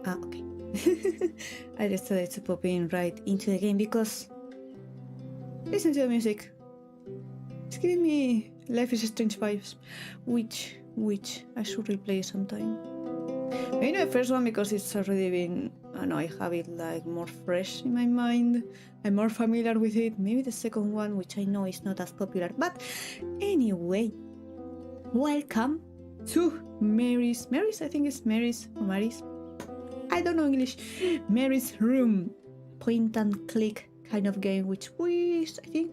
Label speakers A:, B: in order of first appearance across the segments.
A: Okay. I decided to pop in right into the game because listen to the music. It's giving me Life is Strange vibes, which I should replay sometime. Maybe the first one because it's already been, I know I have it like more fresh in my mind. I'm more familiar with it. Maybe the second one, which I know is not as popular. But anyway, welcome to Mary's, I think it's Mary's or Mary's. I don't know English. Mary's Room. Point and click kind of game, which is, I think,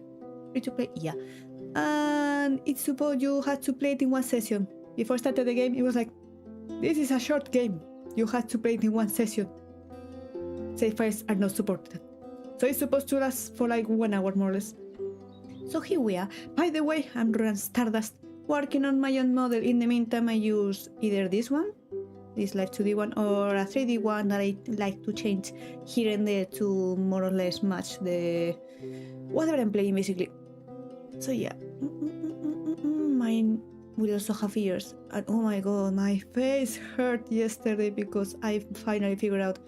A: free to play. Yeah. And it's supposed you had to play it in one session. Before I started the game, it was like, this is a short game. You had to play it in one session. Save files are not supported. So it's supposed to last for like 1 hour more or less. So here we are. By the way, I'm Roran Stardust, working on my own model. In the meantime, I use either this one, this Live 2D one, or a 3D one that I like to change here and there to more or less match the whatever I'm playing basically. So yeah, mine will also have ears, and oh my god, my face hurt yesterday because I finally figured out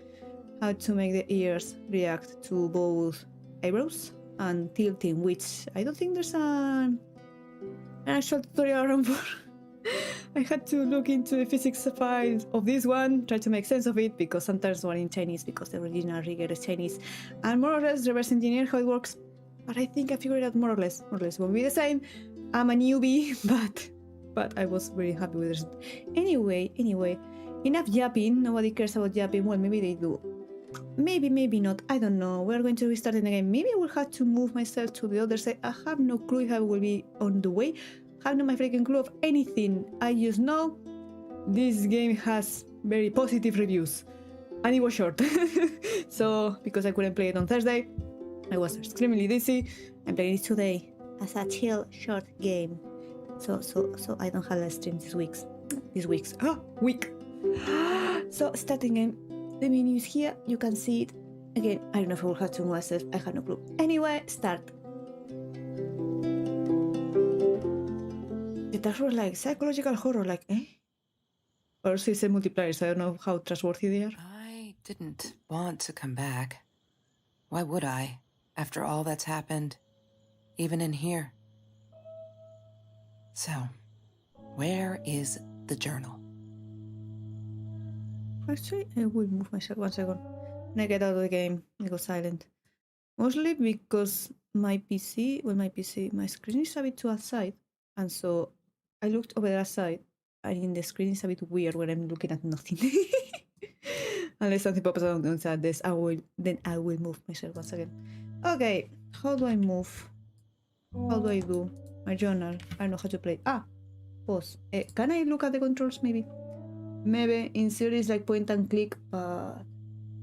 A: how to make the ears react to both eyebrows and tilting, which I don't think there's an actual tutorial around for. I had to look into the physics files of this one, try to make sense of it, because sometimes one in Chinese, because the original rigger is Chinese, and more or less reverse engineer how it works. But I think I figured it out more or less. It won't be the same. I'm a newbie, but I was very happy with it. Anyway, enough yapping. Nobody cares about yapping. Well, maybe they do. Maybe not. I don't know. We're going to restart it again. Maybe I will have to move myself to the other side. I have no clue if I will be on the way. I have no my freaking clue of anything. I just know this game has very positive reviews. And it was short. So, because I couldn't play it on Thursday, I was extremely dizzy. I'm playing it today as a chill, short game. So I don't have a stream this week. Week. So starting game. The menu is here. You can see it. Again, I don't know if I will have to move myself. I have no clue. Anyway, start. The tags were like psychological horror, like, eh? Or is it multiplayer, so I don't know how trustworthy they are.
B: I didn't want to come back. Why would I, after all that's happened, even in here? So, where is the journal?
A: Actually, I will move myself 1 second. When I get out of the game, I go silent. Mostly because my screen is a bit too outside, and so I looked over the other side, and in the screen it's a bit weird when I'm looking at nothing. Unless something pops out inside this, I will move myself once again. Okay, how do I move? How do I do? My journal. I don't know how to play. Pause. Can I look at the controls maybe? Maybe in theory it's like point and click, but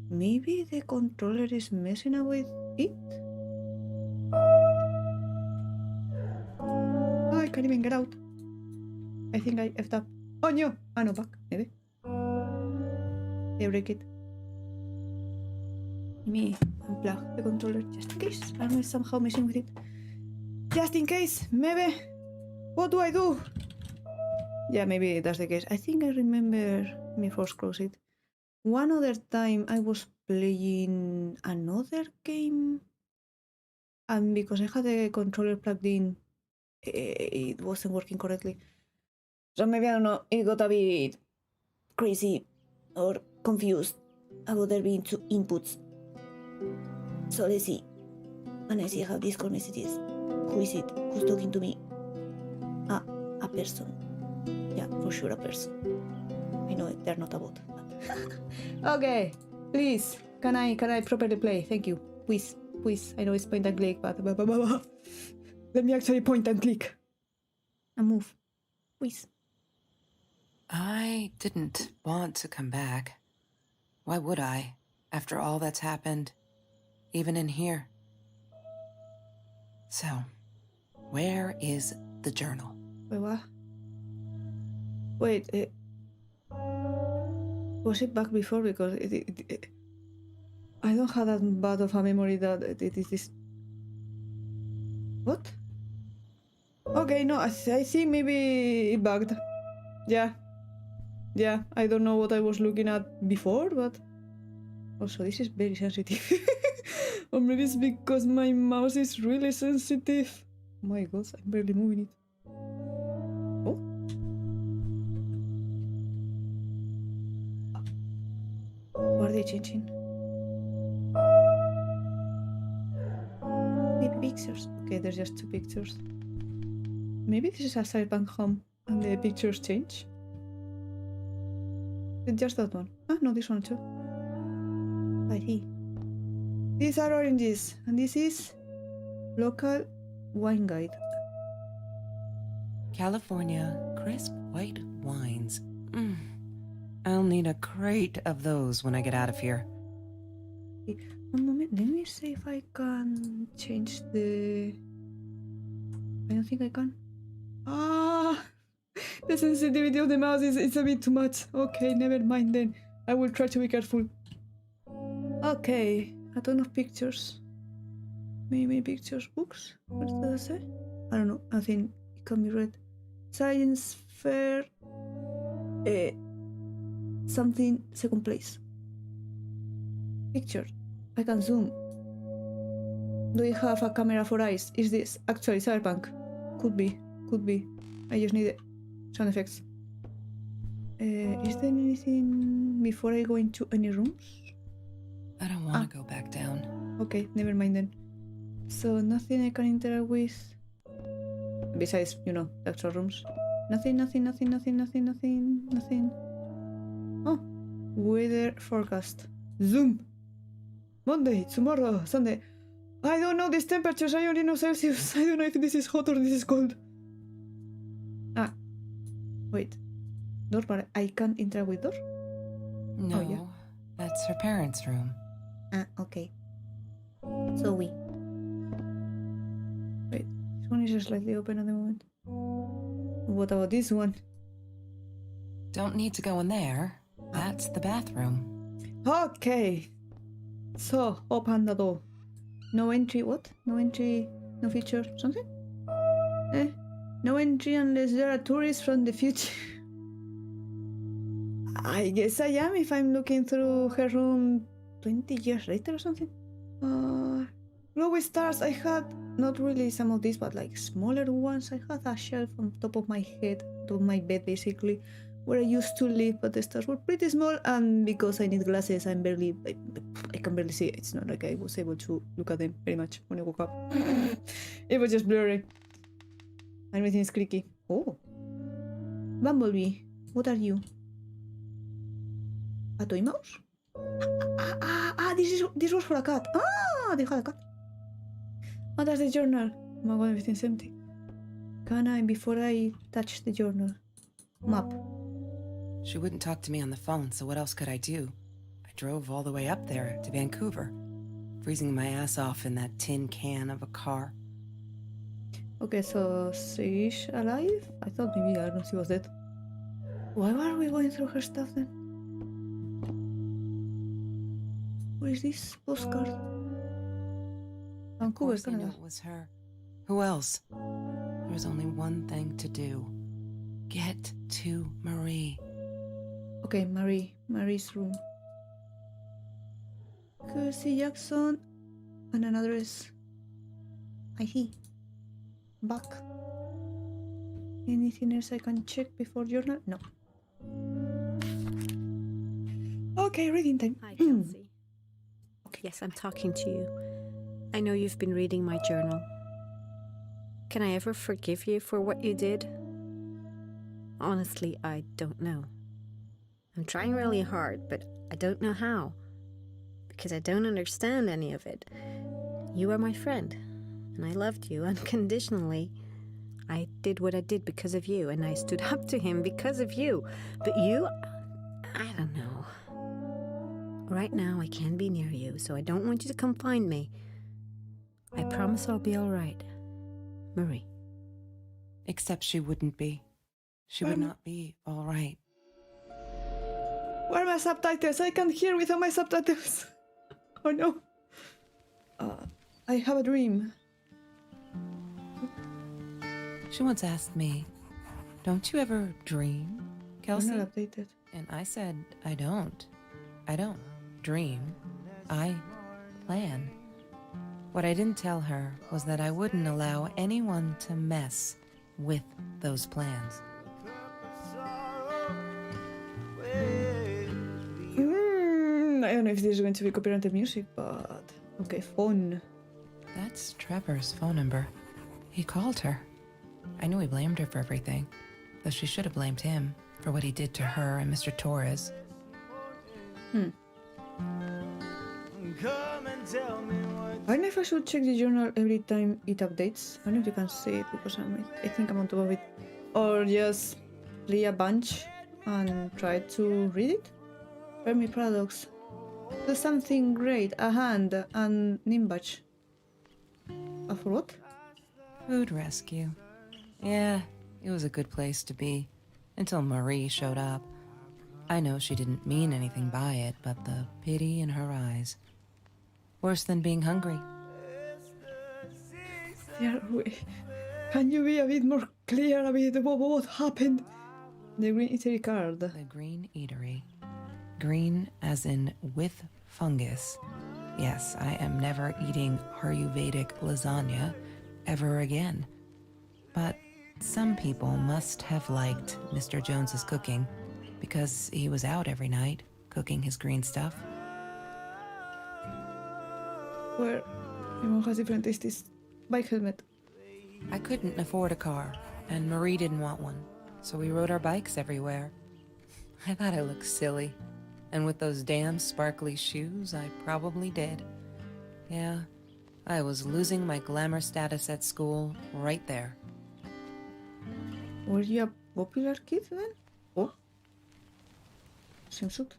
A: maybe the controller is messing up with it? I can't even get out. I think I effed up. Oh no! No, back, maybe. They break it. Let me unplug the controller just in case. I don't know, somehow messing with it. Just in case, maybe. What do I do? Yeah, maybe that's the case. I think I remember. Let me first close it. One other time I was playing another game, and because I had the controller plugged in, it wasn't working correctly. So maybe, I don't know, it got a bit crazy or confused about there being 2 inputs. So let's see. And I see how Discord messages. Who is it? Who's talking to me? A person. Yeah, for sure a person. I know they're not a bot. Okay, please, can I properly play? Thank you. Please. I know it's point and click, but let me actually point and click. And move. Please.
B: I didn't want to come back. Why would I, after all that's happened, even in here? So, where is the journal?
A: Wait, what? Wait, was it back before? Because I don't have that bad of a memory that it is this. What? Okay, no, I think maybe it bugged. Yeah. Yeah, I don't know what I was looking at before, but also this is very sensitive. Or maybe it's because my mouse is really sensitive. Oh my god, I'm barely moving it. Oh. What are they changing? Maybe pictures. Okay, there's just 2 pictures. Maybe this is a cyberpunk home and the pictures change. Just that one. Ah, no, this one too. I see. These are oranges, and this is local wine guide.
B: California crisp white wines. I'll need a crate of those when I get out of here.
A: One moment, let me see if I can change the... I don't think I can. Ah! The sensitivity of the mouse is a bit too much. Okay, never mind then. I will try to be careful. Okay, a ton of pictures. Many pictures. Books? What does that say? I don't know. I think it can be read. Science fair. Something second place. Picture. I can zoom. Do you have a camera for eyes? Is this actually cyberpunk? Could be. I just need sound effects. Is there anything before I go into any rooms?
B: I don't want to go back down.
A: Okay, never mind then. So nothing I can interact with. Besides, the actual rooms. Nothing. Oh, weather forecast. Zoom. Monday, tomorrow, Sunday. I don't know these temperatures. I only know Celsius. I don't know if this is hot or this is cold. Ah, wait. Door, but I can't interact with door?
B: No,
A: Oh, yeah.
B: That's her parents' room.
A: Ah, okay. So we. Wait, this one is slightly open at the moment. What about this one?
B: Don't need to go in there. That's the bathroom.
A: Okay. So, open the door. No entry, what? No entry, no feature, something? No entry unless there are tourists from the future. I guess I am if I'm looking through her room 20 years later or something. Glowy stars, I had not really some of these, but like smaller ones. I had a shelf on top of my head, top of my bed basically, where I used to live, but the stars were pretty small, and because I need glasses, I can barely see. It's not like I was able to look at them very much when I woke up. It was just blurry. Everything is creaky. Oh. Bumblebee, what are you? A toy mouse? This was for a cat. Ah, they had a cat. Oh, that's the journal. Oh my god, everything's empty. Can I, before I touch the journal? Map.
B: She wouldn't talk to me on the phone, so what else could I do? I drove all the way up there to Vancouver, freezing my ass off in that tin can of a car.
A: Okay, so she's alive? I thought maybe, I don't know, she was dead. Why were we going through her stuff then? What is this postcard? Vancouver,
B: Of course I knew
A: Canada.
B: it was her. Who else? There was only one thing to do. Get to Marie.
A: Okay, Marie's room. Kirsty Jackson and an address. I see. Back. Anything else I can check before journal? No. Okay, reading time.
C: Hi, Kelsey. Yes, I'm talking to you. I know you've been reading my journal. Can I ever forgive you for what you did? Honestly, I don't know. I'm trying really hard, but I don't know how. Because I don't understand any of it. You are my friend, and I loved you unconditionally. I did what I did because of you, and I stood up to him because of you. But you, I don't know. Right now, I can't be near you, so I don't want you to come find me. I promise I'll be all right. Marie.
B: Except she wouldn't be. She would not be all right.
A: Where are my subtitles? I can't hear without my subtitles. Oh no. I have a dream.
B: She once asked me, "Don't you ever dream, Kelsey?
A: not updated.
B: And I said, I don't. I don't dream. I plan. What I didn't tell her was that I wouldn't allow anyone to mess with those plans.
A: I don't know if this is going to be copyrighted music, but okay, phone.
B: That's Trevor's phone number. He called her. I knew he blamed her for everything, though she should have blamed him for what he did to her and Mr. Torres.
A: I don't know if I should check the journal every time it updates. I don't know if you can see it because I think I'm on top of it. Or just play a bunch and try to read it. Fermi Paradox. Do something great. A hand and Nimbach. For what?
B: Food rescue. Yeah, it was a good place to be. Until Marie showed up. I know she didn't mean anything by it, but the pity in her eyes. Worse than being hungry.
A: Yeah, can you be a bit more clear about what happened? The green eatery card.
B: The green eatery. Green as in with fungus. Yes, I am never eating Ayurvedic lasagna ever again. But some people must have liked Mr. Jones's cooking because he was out every night cooking his green stuff.
A: Where everyone has different tastes. Bike helmet.
B: I couldn't afford a car, and Marie didn't want one, so we rode our bikes everywhere. I thought I looked silly, and with those damn sparkly shoes, I probably did. Yeah, I was losing my glamour status at school right there.
A: Were you a popular kid then? Oh? Swimsuit?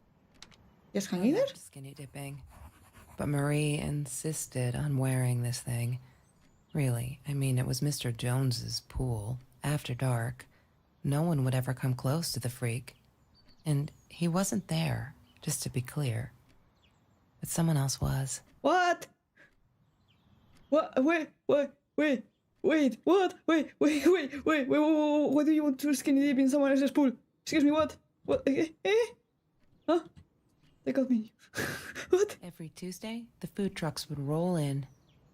A: Just hanging there?
B: Skinny dipping. But Marie insisted on wearing this thing. Really, I mean, it was Mr. Jones's pool, after dark. No one would ever come close to the freak. And he wasn't there, just to be clear. But someone else was.
A: What? What? Wait, what? Wait, what? Wait, what do you want to skinny dip in someone else's pool? Excuse me, what? What? Huh? They got me. What?
B: Every Tuesday, the food trucks would roll in.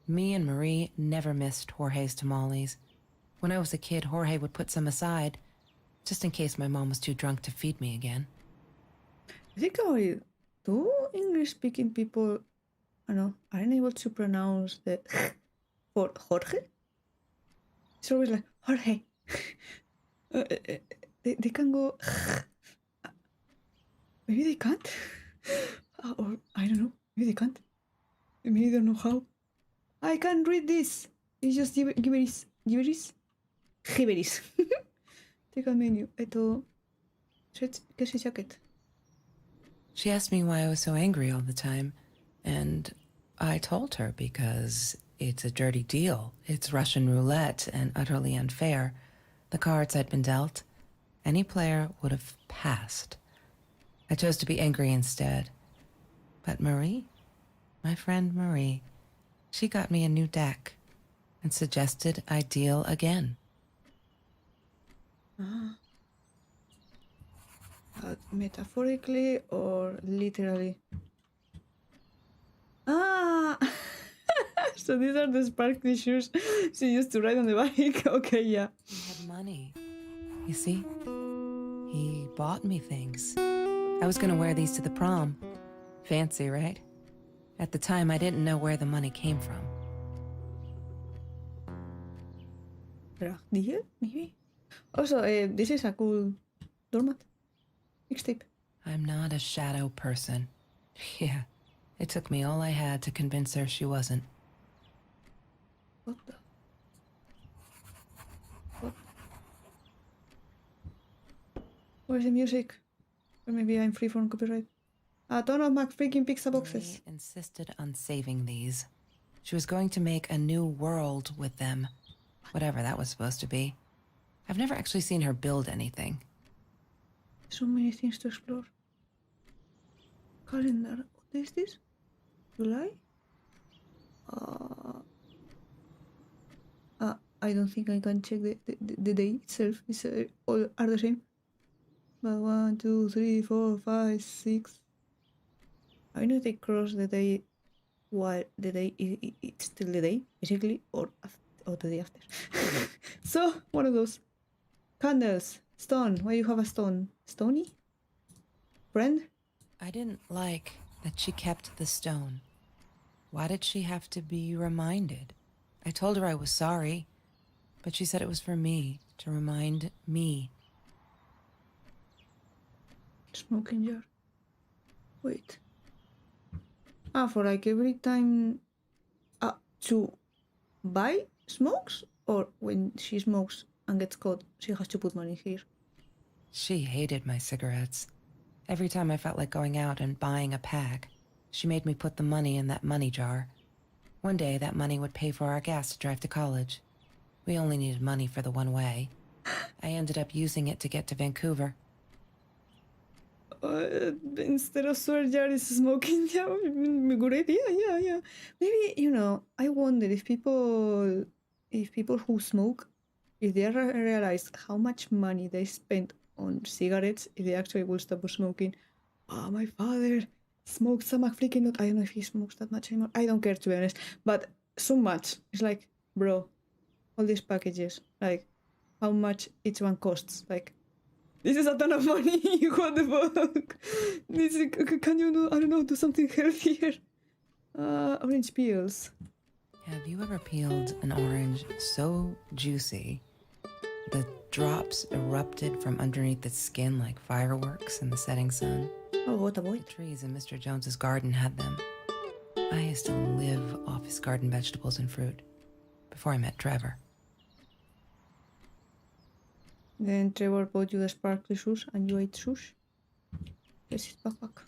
B: Me and Marie never missed Jorge's tamales. When I was a kid, Jorge would put some aside, just in case my mom was too drunk to feed me again.
A: I think do English-speaking people, I don't know, aren't able to pronounce the for Jorge? It's always like, Jorge. They can go... Maybe they can't? Or, I don't know, maybe they can't. Maybe they don't know how. I can't read this. It's just gibberish. Gibberish. Take a menu. ¿Qué es jacket?
B: She asked me why I was so angry all the time, and I told her because it's a dirty deal. It's Russian roulette and utterly unfair. The cards had been dealt. Any player would have passed. I chose to be angry instead. But Marie, my friend Marie, she got me a new deck and suggested I deal again.
A: Metaphorically or literally? So these are the sparkly shoes she used to ride on the bike. Okay, yeah.
B: He had money. You see? He bought me things. I was gonna wear these to the prom. Fancy, right? At the time, I didn't know where the money came from.
A: Deal, maybe? Also, this is a cool doormat. Mixtape.
B: I'm not a shadow person. Yeah, it took me all I had to convince her she wasn't.
A: What the? What? Where's the music? Or maybe I'm free from copyright. A ton of Mac freaking pizza boxes.
B: Marie insisted on saving these. She was going to make a new world with them. Whatever that was supposed to be. I've never actually seen her build anything.
A: So many things to explore. Calendar. What is this? July? I don't think I can check the day itself. It's all are the same. But 1, 2, 3, 4, 5, 6. I know they cross the day while the day it's still the day, basically, or the day after. So, one of those. Candles. Stone. Why you have a stone? Stony? Friend?
B: I didn't like that she kept the stone. Why did she have to be reminded? I told her I was sorry, but she said it was for me, to remind me.
A: Smoking jar. Wait. For like every time to buy smokes? Or when she smokes and gets caught, she has to put money here?
B: She hated my cigarettes. Every time I felt like going out and buying a pack, she made me put the money in that money jar. One day, that money would pay for our gas to drive to college. We only needed money for the one way. I ended up using it to get to Vancouver.
A: Instead of swear jar is smoking jar. Good idea. Yeah. Maybe, I wonder if people who smoke, if they realize how much money they spend on cigarettes, if they actually will stop smoking. My father smoked some freaking lot. I don't know if he smokes that much anymore. I don't care, to be honest, but so much. It's like, bro, all these packages, like, how much each one costs, like, this is a ton of money. What the fuck? Can you do, I don't know, do something healthier? Orange peels.
B: Have you ever peeled an orange so juicy the drops erupted from underneath its skin like fireworks in the setting sun?
A: Oh, what a boy.
B: The trees in Mr. Jones's garden had them. I used to live off his garden vegetables and fruit before I met Trevor.
A: Then Trevor bought you the sparkly shoes and you ate shoes. Yes, his backpack.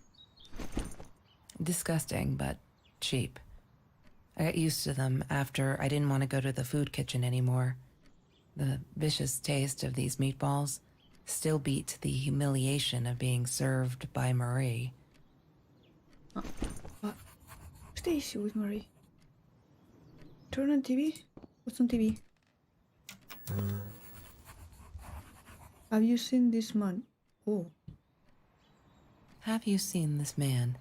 B: Disgusting, but cheap. I got used to them after I didn't want to go to the food kitchen anymore. The vicious taste of these meatballs still beat the humiliation of being served by Marie.
A: What's the issue with Marie? Turn on TV? What's on TV? Have you seen this man? Oh.
B: Have you seen this man?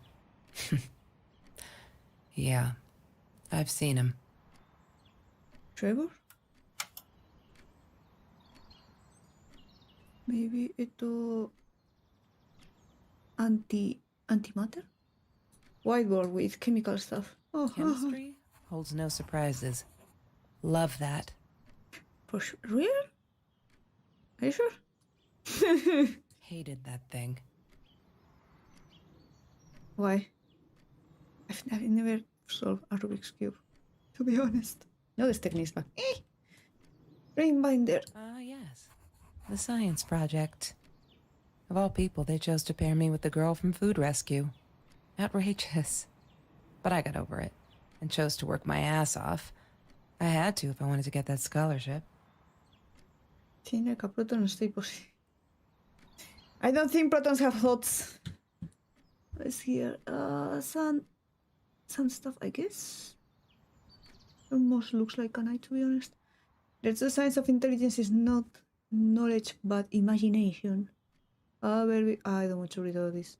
B: Yeah, I've seen him.
A: Trevor? Maybe ito antimatter? Whiteboard with chemical stuff. Oh,
B: Chemistry holds no surprises. Love that.
A: For sure. Real? Are you sure?
B: Hated that thing.
A: Why? I've never solved a Rubik's Cube, to be honest. No, this technique's back. Ring binder.
B: Ah, yes. The science project. Of all people, they chose to pair me with the girl from Food Rescue. Outrageous. But I got over it and chose to work my ass off. I had to if I wanted to get that scholarship.
A: Tiene que proton estoy posible. I don't think protons have thoughts. What's here? Some stuff, I guess. Almost looks like an eye, to be honest. There's the science of intelligence is not knowledge, but imagination. I don't want to read all this.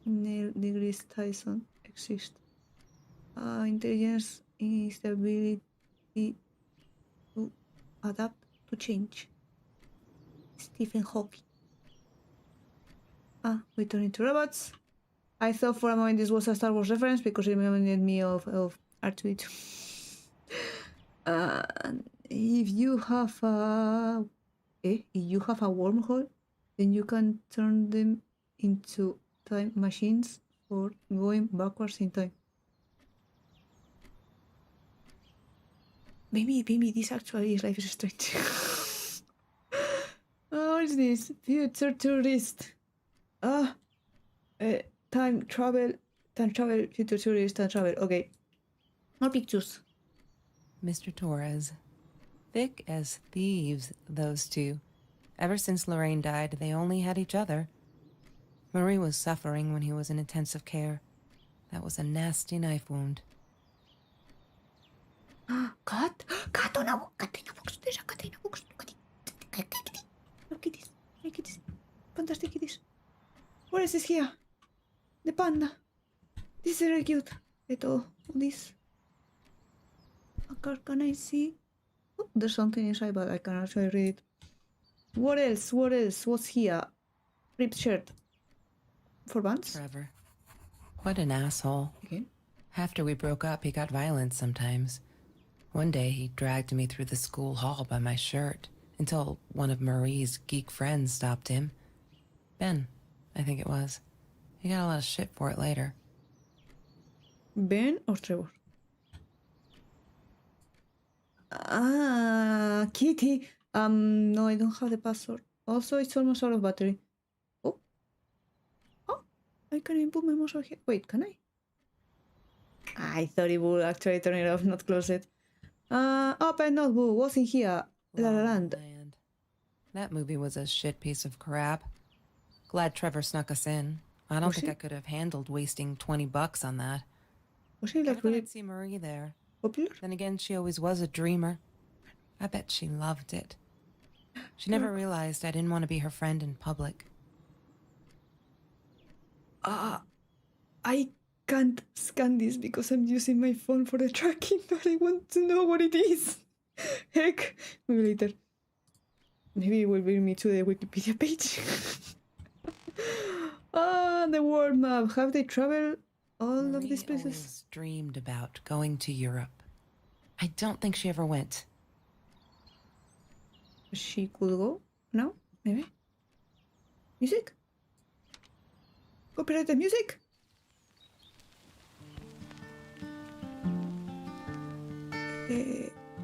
A: Neil deGrasse Tyson exist. Intelligence is the ability to adapt to change. Stephen Hawking. We turn into robots. I thought for a moment this was a Star Wars reference because it reminded me of R2D2. If you have a wormhole, then you can turn them into time machines for going backwards in time. Maybe this actually is Life is Strange. What is this? Future tourist. Time travel, future tourist, time travel. Okay. More pictures.
B: Mr. Torres. Thick as thieves, those two. Ever since Lorraine died, they only had each other. Marie was suffering when he was in intensive care. That was a nasty knife wound.
A: Cat on a box. There's a cat in a box. Look at this. fantastic it is. What else is here? The panda. This is very cute. All this. Can I see? Oh, there's something inside, but I cannot actually read it. What else? What else? What's here? Ripped shirt. For Vans?
B: Trevor. What an asshole.
A: Again?
B: After we broke up, he got violent sometimes. One day, he dragged me through the school hall by my shirt until one of Marie's geek friends stopped him. Ben, I think it was. He got a lot of shit for it later.
A: Ben or Trevor? Ah, Kitty. No, I don't have the password. Also, it's almost out of battery. Oh. Oh, I can even put my mouse over here. Wait, can I? I thought it would actually turn it off, not close it. Open notebook. What's in here? La La Land.
B: That movie was a shit piece of crap. Glad Trevor snuck us in. I don't
A: Was
B: think
A: he?
B: I could have handled wasting $20 on that.
A: Was she
B: I
A: like
B: thought
A: really
B: I'd see Marie there.
A: popular?
B: Then again, she always was a dreamer. I bet she loved it. She never realized I didn't want to be her friend in public.
A: I can't scan this because I'm using my phone for the tracking, but I want to know what it is. Heck, maybe later. Maybe it will bring me to the Wikipedia page. The world map. Have they traveled all of these
B: Marie
A: places?
B: always dreamed about going to Europe. I don't think she ever went.
A: She could go? No? Maybe? Music? Copyrighted music?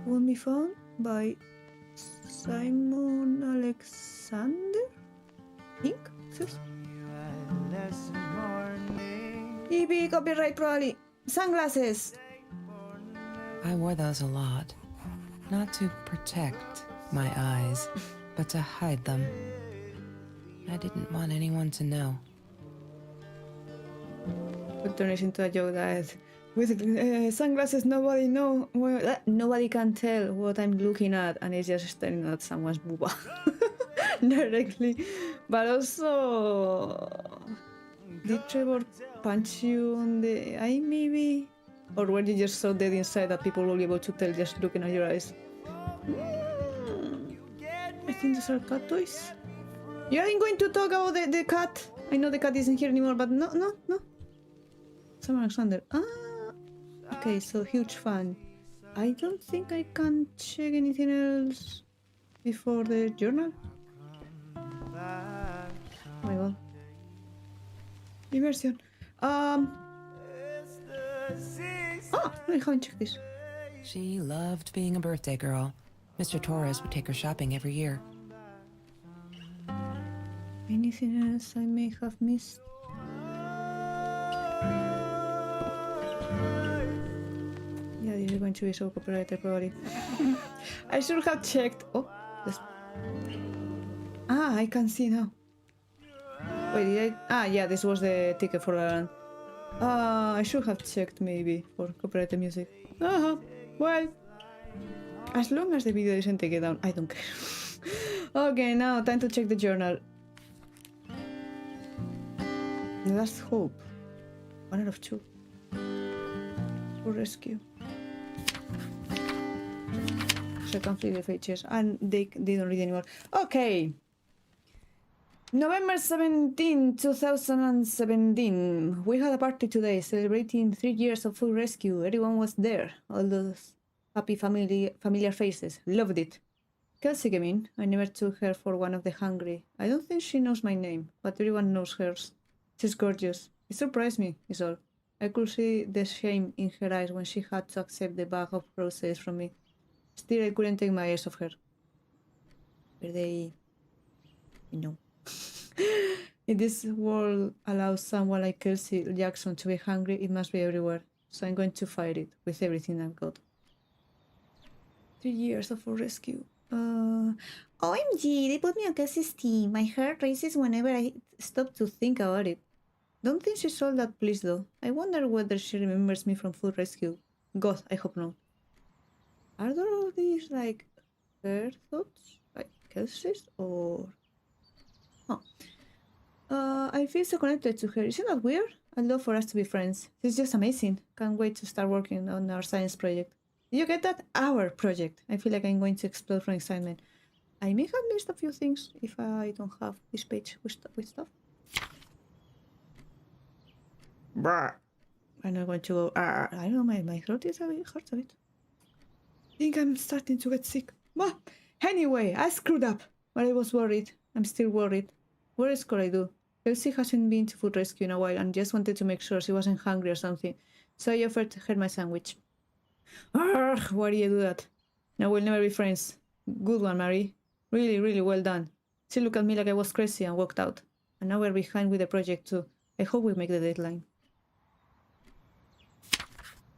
A: Won't be found by Simon Alexander? Inc. Says. EP copyright probably. Sunglasses.
B: I wore those a lot. Not to protect my eyes, but to hide them. I didn't want anyone to know.
A: But turn it into a joke that with sunglasses nobody nobody can tell what I'm looking at, and it's just staring at someone's booba directly. But also, did Trevor punch you on the eye maybe? Or were you just so dead inside that people will be able to tell just looking at your eyes? I think these are cat toys. You aren't going to talk about the cat? I know the cat isn't here anymore, but no. Sam Alexander. Okay, so huge fan. I don't think I can check anything else before the journal. Oh my god. Immersion. I haven't checked this.
B: She loved being a birthday girl. Mr. Torres would take her shopping every year.
A: Anything else I may have missed? Yeah, this is going to be so copyrighted probably. I should have checked. Oh, this. I can see now. Wait, did I? Yeah, this was the ticket for La La Land. I should have checked maybe for copyrighted music. Well, as long as the video isn't taken down, I don't care. Okay, now time to check the journal. The last hope. One out of two. For rescue. So I can flip the pages. And they don't read anymore. Okay. November 17, 2017. We had a party today celebrating 3 years of food rescue. Everyone was there. All those happy familiar faces. Loved it. Kelsey came in. I never took her for one of the hungry. I don't think she knows my name, but everyone knows hers. She's gorgeous. It surprised me, is all. I could see the shame in her eyes when she had to accept the bag of roses from me. Still, I couldn't take my eyes off her. Were they... No. If this world allows someone like Kelsey Jackson to be hungry, it must be everywhere. So I'm going to fight it with everything I've got. 3 years of rescue. OMG, they put me on Kelsey's team. My heart races whenever I stop to think about it. Don't think she's all that pleased though. I wonder whether she remembers me from food rescue. God, I hope not. Are there all these like her thoughts? Like Kelsey's or... Huh. I feel so connected to her. Isn't that weird? I'd love for us to be friends. She's just amazing. Can't wait to start working on our science project. Did you get that? Our project. I feel like I'm going to explode from excitement. I may have missed a few things if I don't have this page with stuff. Brr. I'm not going to go. I don't know, my throat is a bit hurts a bit. I think I'm starting to get sick. But anyway, I screwed up. But I was worried. I'm still worried. What else could I do? Elsie hasn't been to food rescue in a while and just wanted to make sure she wasn't hungry or something. So I offered her my sandwich. Arrgh, why do you do that? Now we'll never be friends. Good one, Mary. Really, really well done. She looked at me like I was crazy and walked out. And now we're behind with the project too. I hope we make the deadline.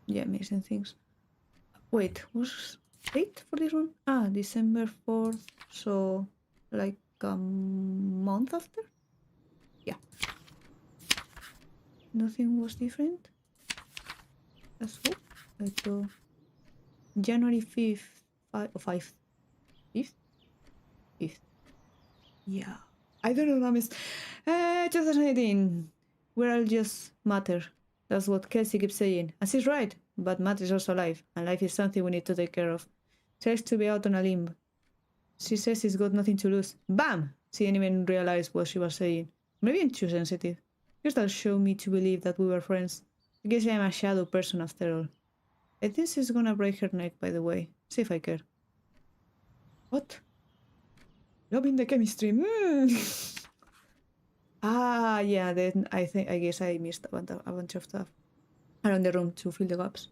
A: Yeah, missing things. Wait, was date for this one? Ah, December 4th. So, like a month after? Yeah. Nothing was different. That's cool. Let's go. January 5th. 5th? 5th? 5th. Yeah. I don't know, Ramis. 2018. We're all just matter. That's what Kelsey keeps saying. And she's right. But matter is also life. And life is something we need to take care of. Tries to be out on a limb. She says she's got nothing to lose. Bam! She didn't even realize what she was saying. Maybe I'm too sensitive. Crystal showed me to believe that we were friends. I guess I'm a shadow person after all. I think she's gonna break her neck, by the way. See if I care. What? Loving the chemistry. Ah, yeah, then I guess I missed a bunch of stuff around the room to fill the gaps.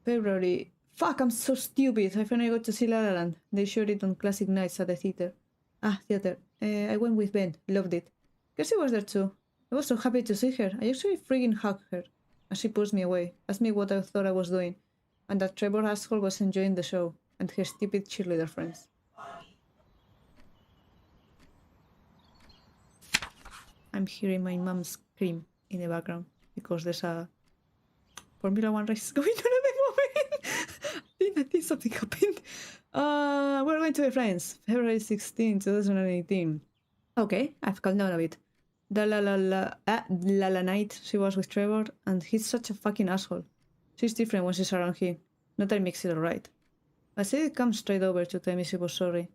A: February. Fuck, I'm so stupid. I finally got to see La La Land. They showed it on classic nights at the theater. Theater. I went with Ben. Loved it. Kirsty was there too. I was so happy to see her. I actually friggin' hugged her. And she pushed me away. Asked me what I thought I was doing. And that Trevor asshole was enjoying the show. And her stupid cheerleader friends. I'm hearing my mom scream in the background. Because there's a Formula 1 race going on at the moment. I think something happened. We're going to be friends. February 16, 2018. Okay, I've calmed down a bit. The la night she was with Trevor, and he's such a fucking asshole. She's different when she's around him. Not that it makes it alright. I said it come straight over to tell me she was sorry.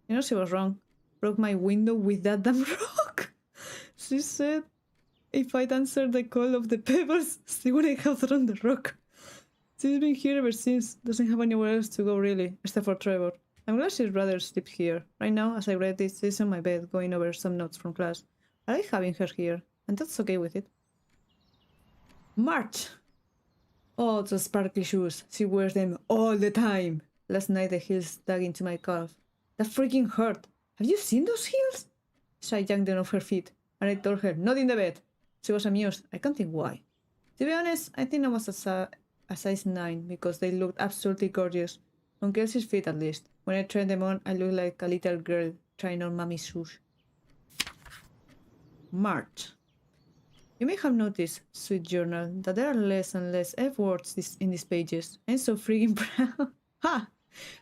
A: You know she was wrong. Broke my window with that damn rock. She said if I'd answered the call of the pebbles, she wouldn't have thrown the rock. She's been here ever since. Doesn't have anywhere else to go really, except for Trevor. I'm glad she'd rather sleep here. Right now, as I read this, she's on my bed, going over some notes from class. I like having her here, and that's okay with it. March! Oh, those sparkly shoes. She wears them all the time. Last night the heels dug into my calf. That freaking hurt. Have you seen those heels? So I yanked them off her feet, and I told her, not in the bed. She was amused. I can't think why. To be honest, I think I was a size 9 because they looked absolutely gorgeous. On Kelsey's feet at least. When I tried them on, I looked like a little girl trying on mommy's shoes. March. You may have noticed, sweet journal, that there are less and less F words in these pages. I'm so freaking proud. Ha!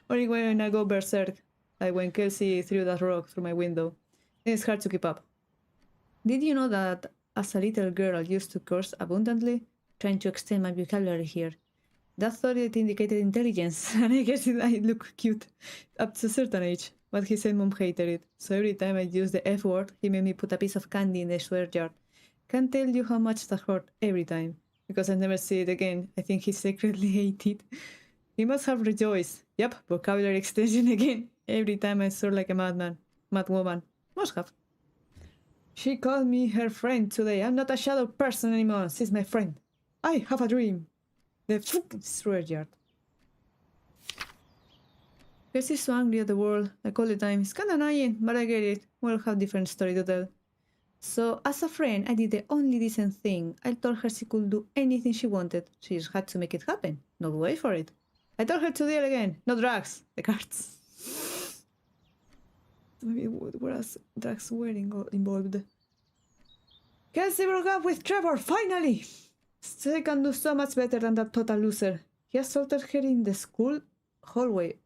A: Only when I go berserk, like when Kelsey threw that rock through my window. It's hard to keep up. Did you know that as a little girl I used to curse abundantly? Trying to extend my vocabulary here. That thought it indicated intelligence, and I guess I look cute up to a certain age. But he said mom hated it, so every time I used the F word, he made me put a piece of candy in the swear jar. Can't tell you how much that hurt every time. Because I never see it again, I think he secretly hated it. He must have rejoiced. Yep, vocabulary extension again. Every time I swore like a mad woman. Must have. She called me her friend today. I'm not a shadow person anymore. She's my friend. I have a dream. The fucking swear jar. She's so angry at the world, like all the time. It's kinda annoying, but I get it. We'll have different story to tell. So, as a friend, I did the only decent thing. I told her she could do anything she wanted. She just had to make it happen. Not wait for it. I told her to deal again. No drugs. The cards. Maybe whereas drugs were involved. Kelsey broke up with Trevor, finally! She can do so much better than that total loser. He assaulted her in the school hallway.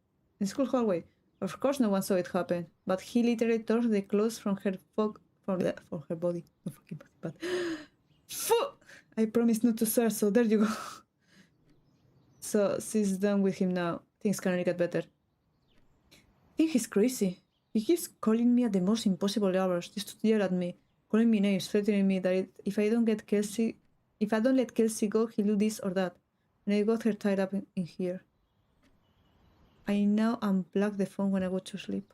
A: Of course no one saw it happen, but he literally tore the clothes from for her body. No fucking body, but I promised not to swear, so there you go. So she's done with him now. Things can only get better. I think he's crazy. He keeps calling me at the most impossible hours just to yell at me, calling me names, threatening me that if I don't let Kelsey go, he'll do this or that. And I got her tied up in here. I now unplug the phone when I go to sleep.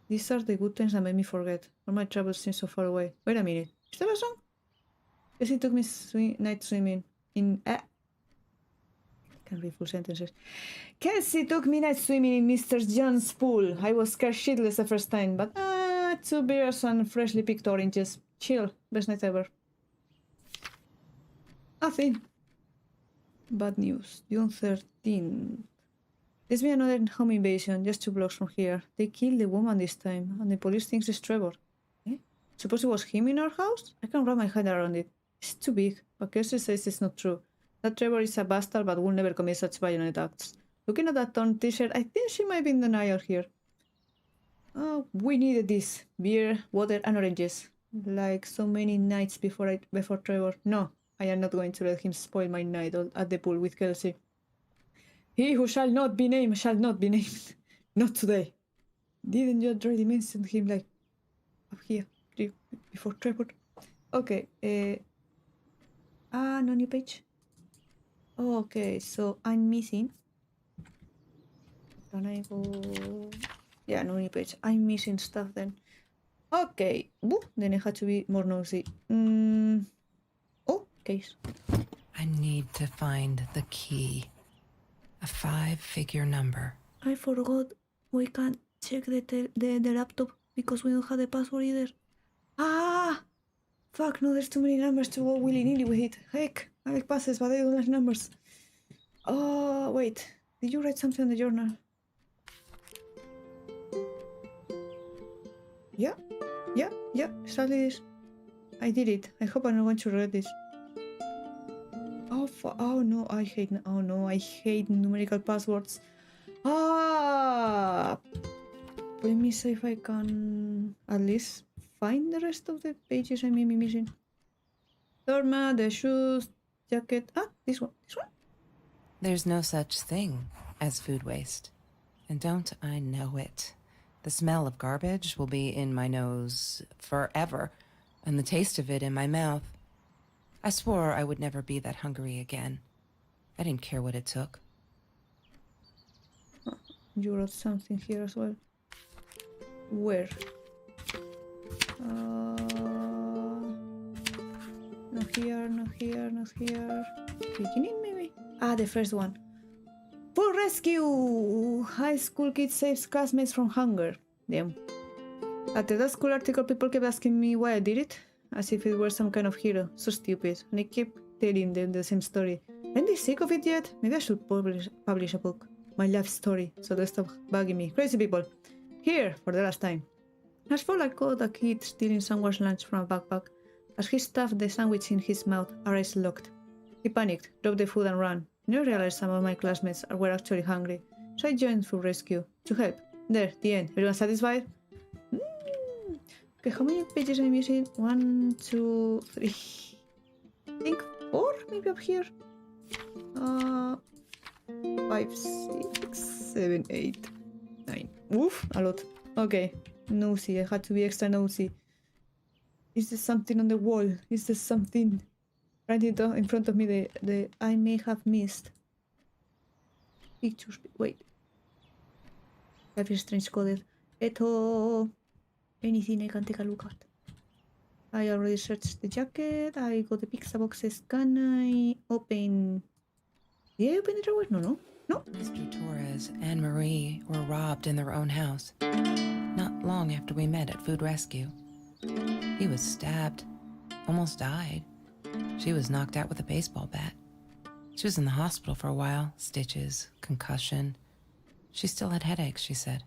A: These are the good times that made me forget. All my troubles seem so far away. Wait a minute. Is that a song? Kelsey took me night swimming in... Can't read full sentences. Kelsey took me night swimming in Mr. John's pool. I was scared shitless the first time, but 2 beers and freshly picked oranges. Chill. Best night ever. Nothing. Bad news. June 13th. There's been another home invasion just 2 blocks from here. They killed the woman this time, and the police thinks it's Trevor. Eh? Suppose it was him in our house? I can't wrap my head around it. It's too big, but Kelsey says it's not true. That Trevor is a bastard but will never commit such violent acts. Looking at that torn t-shirt, I think she might be in denial here. Oh, we needed this. Beer, water, and oranges. Like so many nights before Trevor. No, I am not going to let him spoil my night at the pool with Kelsey. He who shall not be named shall not be named. Not today. Didn't you already mention him like up here before Trevor? Okay. No new page. Okay, so I'm missing. Can I go? Yeah, no new page. I'm missing stuff then. Okay. Woo, then I had to be more nosy. Oh, case.
B: I need to find the key. A 5-figure number.
A: I forgot. We can't check the laptop because we don't have the password either. Fuck, no, there's too many numbers to go willy-nilly with it. Heck, I like passes, but I don't like numbers. Oh, wait. Did you write something in the journal? Yeah, exactly this. I did it. I hope I'm not going to regret this. Oh no, I hate numerical passwords. Let me see if I can at least find the rest of the pages I may be missing. Doormat, the shoes, jacket. This one.
B: There's no such thing as food waste. And don't I know it? The smell of garbage will be in my nose forever, and the taste of it in my mouth. I swore I would never be that hungry again. I didn't care what it took.
A: You wrote something here as well. Where? Not here. Beginning maybe? The first one. Full rescue! High school kid saves classmates from hunger. Damn. After that school article, people kept asking me why I did it, as if it were some kind of hero. So stupid. And I kept telling them the same story. Aren't they sick of it yet? Maybe I should publish a book. My life story, so they stop bugging me. Crazy people. Here, for the last time. As for I caught a kid stealing someone's lunch from a backpack. As he stuffed the sandwich in his mouth, our eyes locked. He panicked, dropped the food and ran. I realized some of my classmates were actually hungry, so I joined Food Rescue to help. There, the end. Everyone satisfied? Okay, how many pages am I missing? 1, 2, 3. I think 4, maybe up here. 5, 6, 7, 8, 9. Oof, a lot. Okay, nosy. I had to be extra nosy. Is there something on the wall? Is there something right in front of me that I may have missed? Pictures. Wait. Life is strange coded. Eto. Anything I can take a look at. I already searched the jacket. I got the pizza boxes. Can I open? Did I open the drawer? No.
B: Mr. Torres and Marie were robbed in their own house, not long after we met at Food Rescue. He was stabbed, almost died. She was knocked out with a baseball bat. She was in the hospital for a while, stitches, concussion. She still had headaches, she said.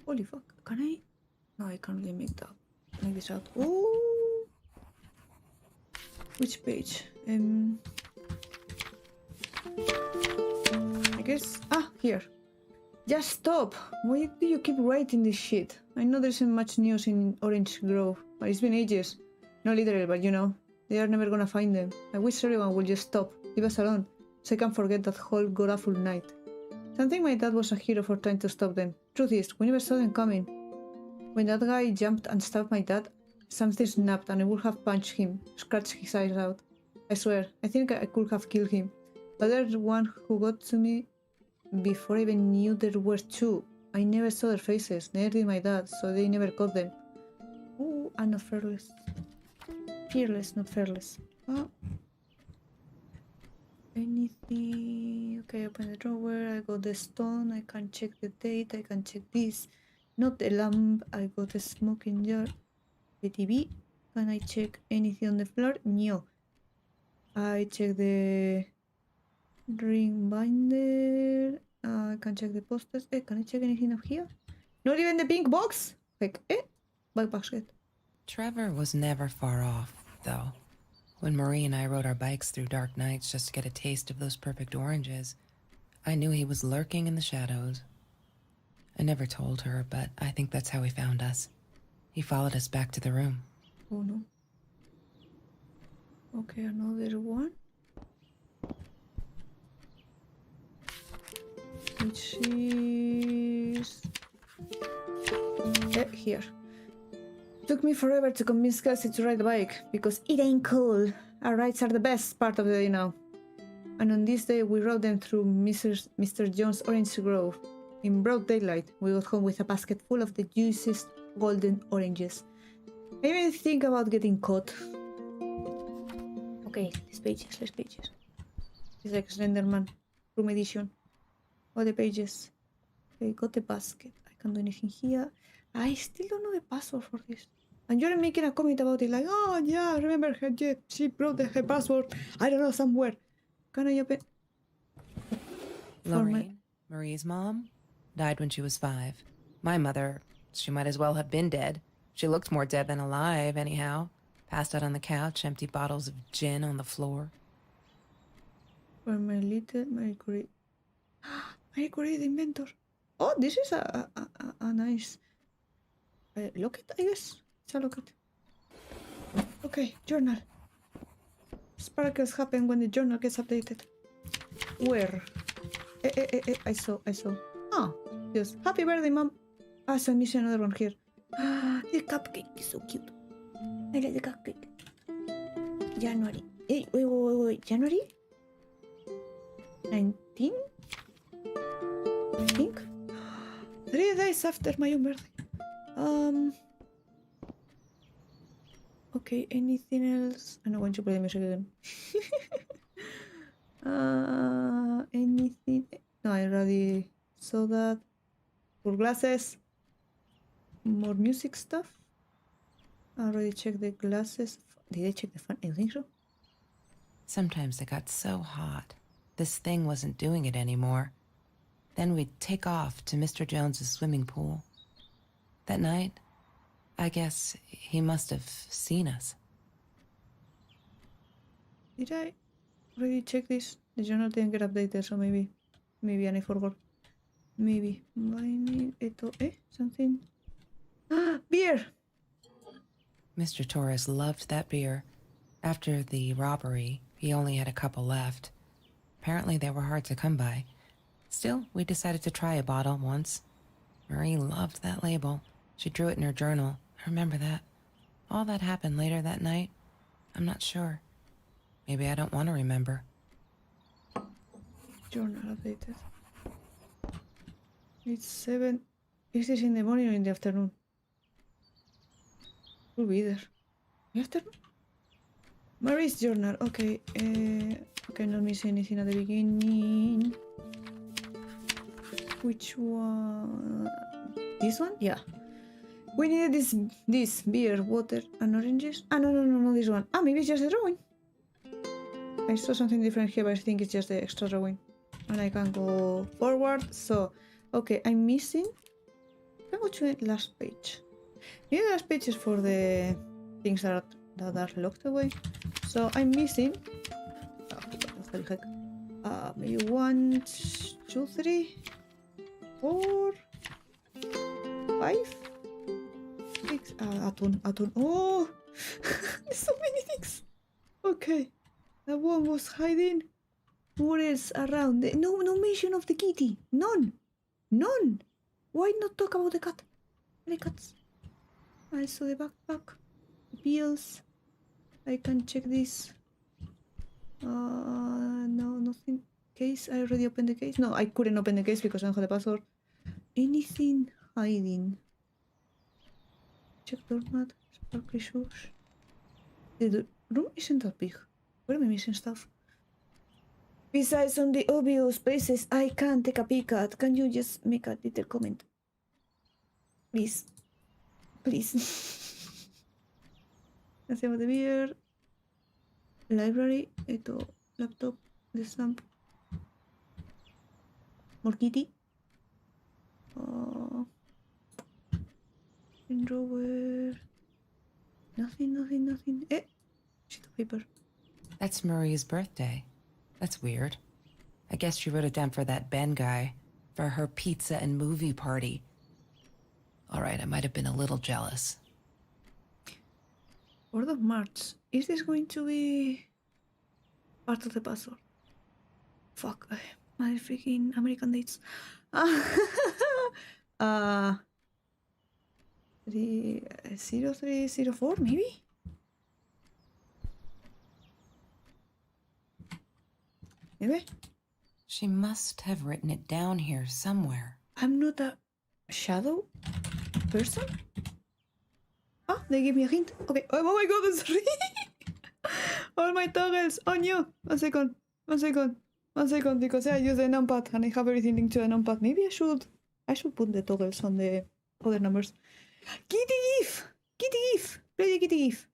A: Holy fuck, can I? No, I can't really make this out. Oh, which page? I guess, here. Just stop! Why do you keep writing this shit? I know there isn't much news in Orange Grove, but it's been ages. Not literal, but you know, they are never gonna find them. I wish everyone would just stop, leave us alone, so I can forget that whole godawful night. Something my dad was a hero for trying to stop them. Truth is, we never saw them coming. When that guy jumped and stabbed my dad, something snapped and I would have punched him, scratched his eyes out. I swear, I think I could have killed him. But there's one who got to me before I even knew there were two. I never saw their faces, neither did my dad, so they never caught them. Ooh, I'm not fearless. Fearless, not fearless. Oh. Anything? Okay, open the drawer, I got the stone, I can check the date, I can check this. Not the lamp, I got the smoking jar. The TV. Can I check anything on the floor? No. I check the ring binder. I can check the posters. Can I check anything up here? Not even the pink box? Like, bug basket.
B: Trevor was never far off, though. When Marie and I rode our bikes through dark nights just to get a taste of those perfect oranges, I knew he was lurking in the shadows. I never told her, but I think that's how he found us. He followed us back to the room.
A: Oh no. Okay, another one. Which is... here. Took me forever to convince Kelsey to ride the bike, because it ain't cool. Our rides are the best part of the day now. And on this day, we rode them through Mr. Jones' Orange Grove. In broad daylight, we got home with a basket full of the juiciest golden oranges. I even think about getting caught. Okay, less pages. It's like Slenderman, room edition. All the pages. Okay, got the basket. I can't do anything here. I still don't know the password for this. And you're making a comment about it like, oh yeah, remember her, yeah, she brought her password, I don't know, somewhere. Can I open?
B: Lorraine, Marie's mom, died when she was 5. My mother, she might as well have been dead. She looked more dead than alive, anyhow. Passed out on the couch, empty bottles of gin on the floor.
A: For my little Marie Curie. Marie Curie, the inventor. Oh, this is a nice locket, I guess. It's a locket. Okay, journal. Sparkles happen when the journal gets updated. Where? I saw. Oh, yes. Happy birthday, Mom. Ah, so I'm missing another one here. The cupcake is so cute. I like the cupcake. January. Hey, wait. January? 19? I think. 3 days after my own birthday. Okay, anything else? I'm not going to play the music again. Anything? No, I already saw that. More glasses. More music stuff. I already checked the glasses. Did I check the fan? I don't think so.
B: Sometimes it got so hot. This thing wasn't doing it anymore. Then we'd take off to Mr. Jones's swimming pool. That night, I guess he must have seen us.
A: Did I already check this? The journal didn't get updated, so maybe and I forgot. Maybe. Something. Beer!
B: Mr. Torres loved that beer. After the robbery, he only had a couple left. Apparently they were hard to come by. Still, we decided to try a bottle once. Marie loved that label. She drew it in her journal. I remember that. All that happened later that night, I'm not sure. Maybe I don't want to remember.
A: Journal updated. It's 7. Is this in the morning or in the afternoon? Could be either. In the afternoon? Marie's journal. Okay. Okay, not missing anything at the beginning. Which one? This one? Yeah. We needed this beer, water, and oranges. Ah, no, this one. Ah, maybe it's just a drawing. I saw something different here, but I think it's just the extra drawing. And I can go forward. So, okay, I'm missing. Can go to the last page. Maybe the last page is for the things that are locked away. So I'm missing. Oh, what the heck? Maybe 1, 2, 3. 4, 5, 6. Atom. Oh, there's so many things. Okay, that one was hiding. What else around? No mention of the kitty. None. Why not talk about the cat? The cats. I saw the backpack. The bills. I can check this. No, nothing. Case. I already opened the case. No, I couldn't open the case because I don't have the password. Anything hiding? Check doormat. Sparkly shoes. The room isn't that big. Where am I missing stuff? Besides on the obvious places I can take a peek at, can you just make a little comment? Please. Nothing about the beer. Library. Eto. Laptop. The stamp. More kitty. In drawer. Nothing. Sheet of paper.
B: That's Marie's birthday. That's weird. I guess she wrote it down for that Ben guy, for her pizza and movie party. All right, I might have been a little jealous.
A: 4th of March. Is this going to be part of the password? Fuck. My freaking American dates. 0304 maybe? Maybe?
B: She must have written it down here somewhere.
A: I'm not a shadow person? They give me a hint. Okay. Oh my god, I'm sorry. All my toggles on you. One second, because I use the numpad and I have everything linked to the numpad. Maybe I should put the toggles on the other numbers. Kitty GIF! Play the kitty GIF.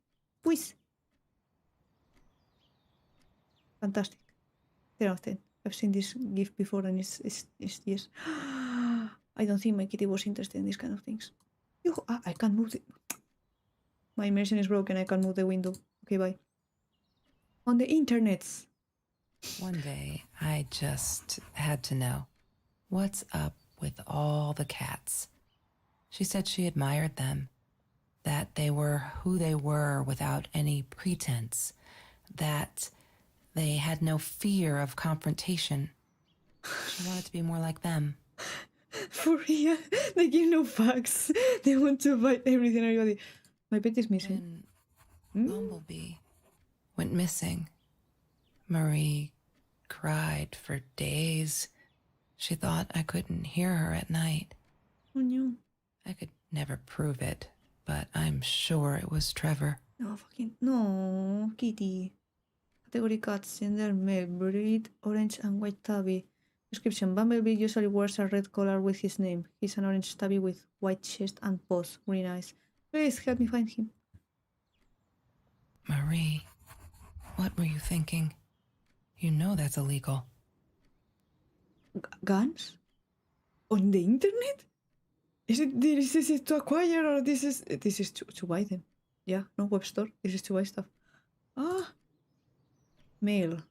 A: Please. Fantastic. 10 out of 10. I've seen this GIF before and it's yes. I don't think my kitty was interested in these kind of things. I can't move the... My immersion is broken, I can't move the window. Okay, bye. On the internets.
B: One day, I just had to know. What's up with all the cats? She said she admired them. That they were who they were without any pretense. That they had no fear of confrontation. She wanted to be more like them.
A: For real, they give no fucks. They want to fight everything, everybody. My pet is missing.
B: When Bumblebee went missing, Marie cried for days. She thought I couldn't hear her at night.
A: Oh no.
B: I could never prove it, but I'm sure it was Trevor.
A: No, kitty. Category cats, gender male, breed orange and white tabby. Description: Bumblebee usually wears a red collar with his name. He's an orange tabby with white chest and paws. Green eyes. Please help me find him.
B: Marie, what were you thinking? You know that's illegal.
A: Guns? On the internet? Is it to acquire or this is to buy them? Yeah, no web store. This is to buy stuff. Mail.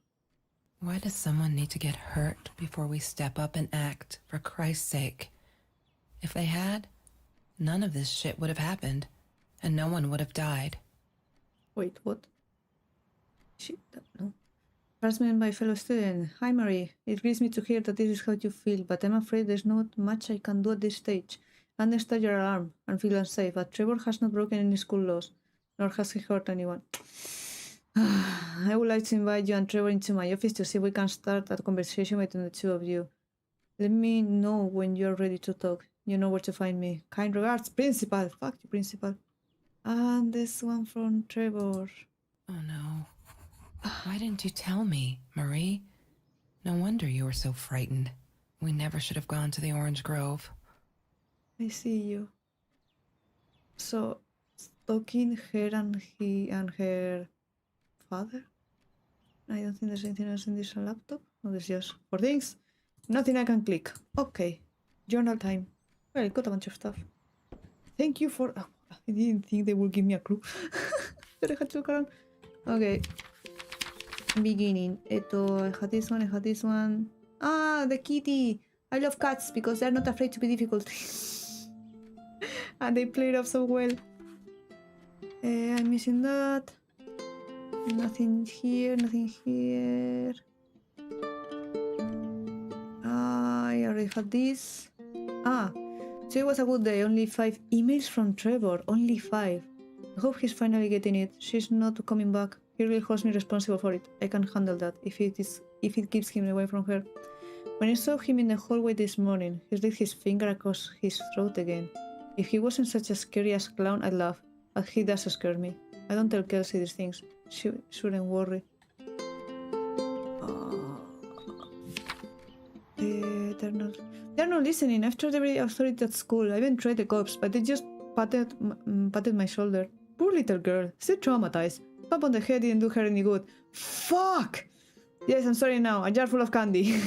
B: Why does someone need to get hurt before we step up and act, for Christ's sake? If they had, none of this shit would have happened, and no one would have died.
A: Wait, what? Shit, no. Harassment by fellow student. Hi Marie, it grieves me to hear that this is how you feel, but I'm afraid there's not much I can do at this stage. I understand your alarm and feel unsafe, but Trevor has not broken any school laws, nor has he hurt anyone. I would like to invite you and Trevor into my office to see if we can start a conversation between the two of you. Let me know when you're ready to talk. You know where to find me. Kind regards, Principal. Fuck you, Principal. And this one from Trevor.
B: Oh no. Why didn't you tell me, Marie? No wonder you were so frightened. We never should have gone to the Orange Grove.
A: I see you. So, stalking her and her father? I don't think there's anything else in this laptop. No, there's just 4 things. Nothing I can click. Okay. Journal time. Well, I got a bunch of stuff. Thank you for... Oh, I didn't think they would give me a clue. But I had to look around. Okay. Beginning. I had this one. The kitty. I love cats because they're not afraid to be difficult. And they play it off so well. I'm missing that. Nothing here, nothing here. I already had this. So it was a good day. Only 5 emails from Trevor. Only 5. I hope he's finally getting it. She's not coming back. He really holds me responsible for it. I can handle that if it keeps him away from her. When I saw him in the hallway this morning, he slid his finger across his throat again. If he wasn't such a scary ass clown, I'd laugh. But he does scare me. I don't tell Kelsey these things. She shouldn't worry. They're not listening. I've tried every authority at school. I even tried the cops, but they just patted my shoulder. Poor little girl. Still traumatized. Pop on the head didn't do her any good. Fuck! Yes, I'm sorry now. A jar full of candy.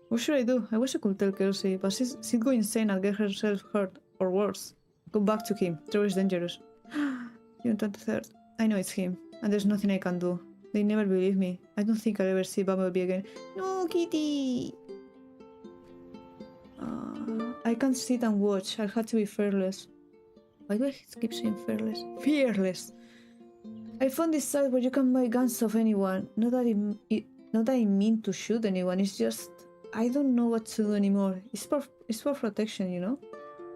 A: What should I do? I wish I could tell Kelsey, but she'd go insane and get herself hurt, or worse. Go back to him. Trevor is dangerous. June 23rd. I know it's him, and there's nothing I can do. They never believe me. I don't think I'll ever see Bumblebee again. No, Kitty! I can't sit and watch. I'll have to be fearless. Why do I keep saying fearless? Fearless! I found this site where you can buy guns of anyone. Not that I mean to shoot anyone, it's just... I don't know what to do anymore. It's for protection, you know?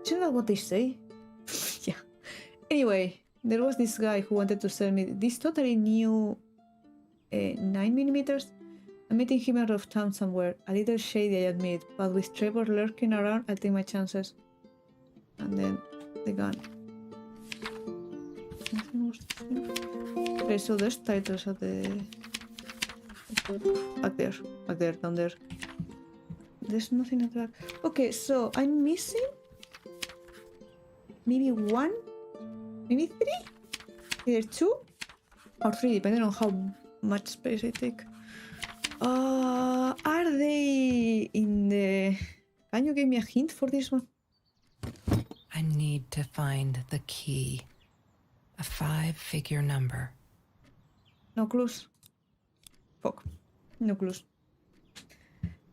A: Isn't that what they say? Yeah. Anyway, there was this guy who wanted to sell me this totally new 9mm. I'm meeting him out of town somewhere. A little shady, I admit, but with Trevor lurking around, I'll take my chances. And then the gun. Nothing more to see. Okay, so there's titles at the... Back there, down there. There's nothing at the back. Okay, so I'm missing maybe 1, maybe 3, either 2 or 3, depending on how much space I take. Are they in the... Can you give me a hint for this one?
B: I need to find the key. A 5-figure number.
A: No clues. Fuck. No clues.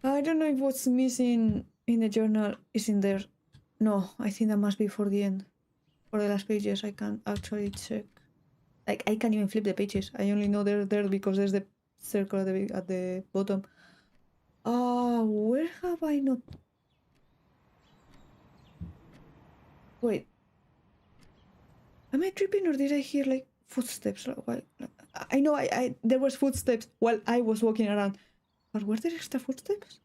A: I don't know if what's missing in the journal is in there. No, I think that must be for the end. For the last pages, I can't actually check. Like, I can't even flip the pages. I only know they're there because there's the circle at the bottom. Where have I not... Wait. Am I tripping or did I hear, like, footsteps? I know there was footsteps while I was walking around. But were there extra footsteps?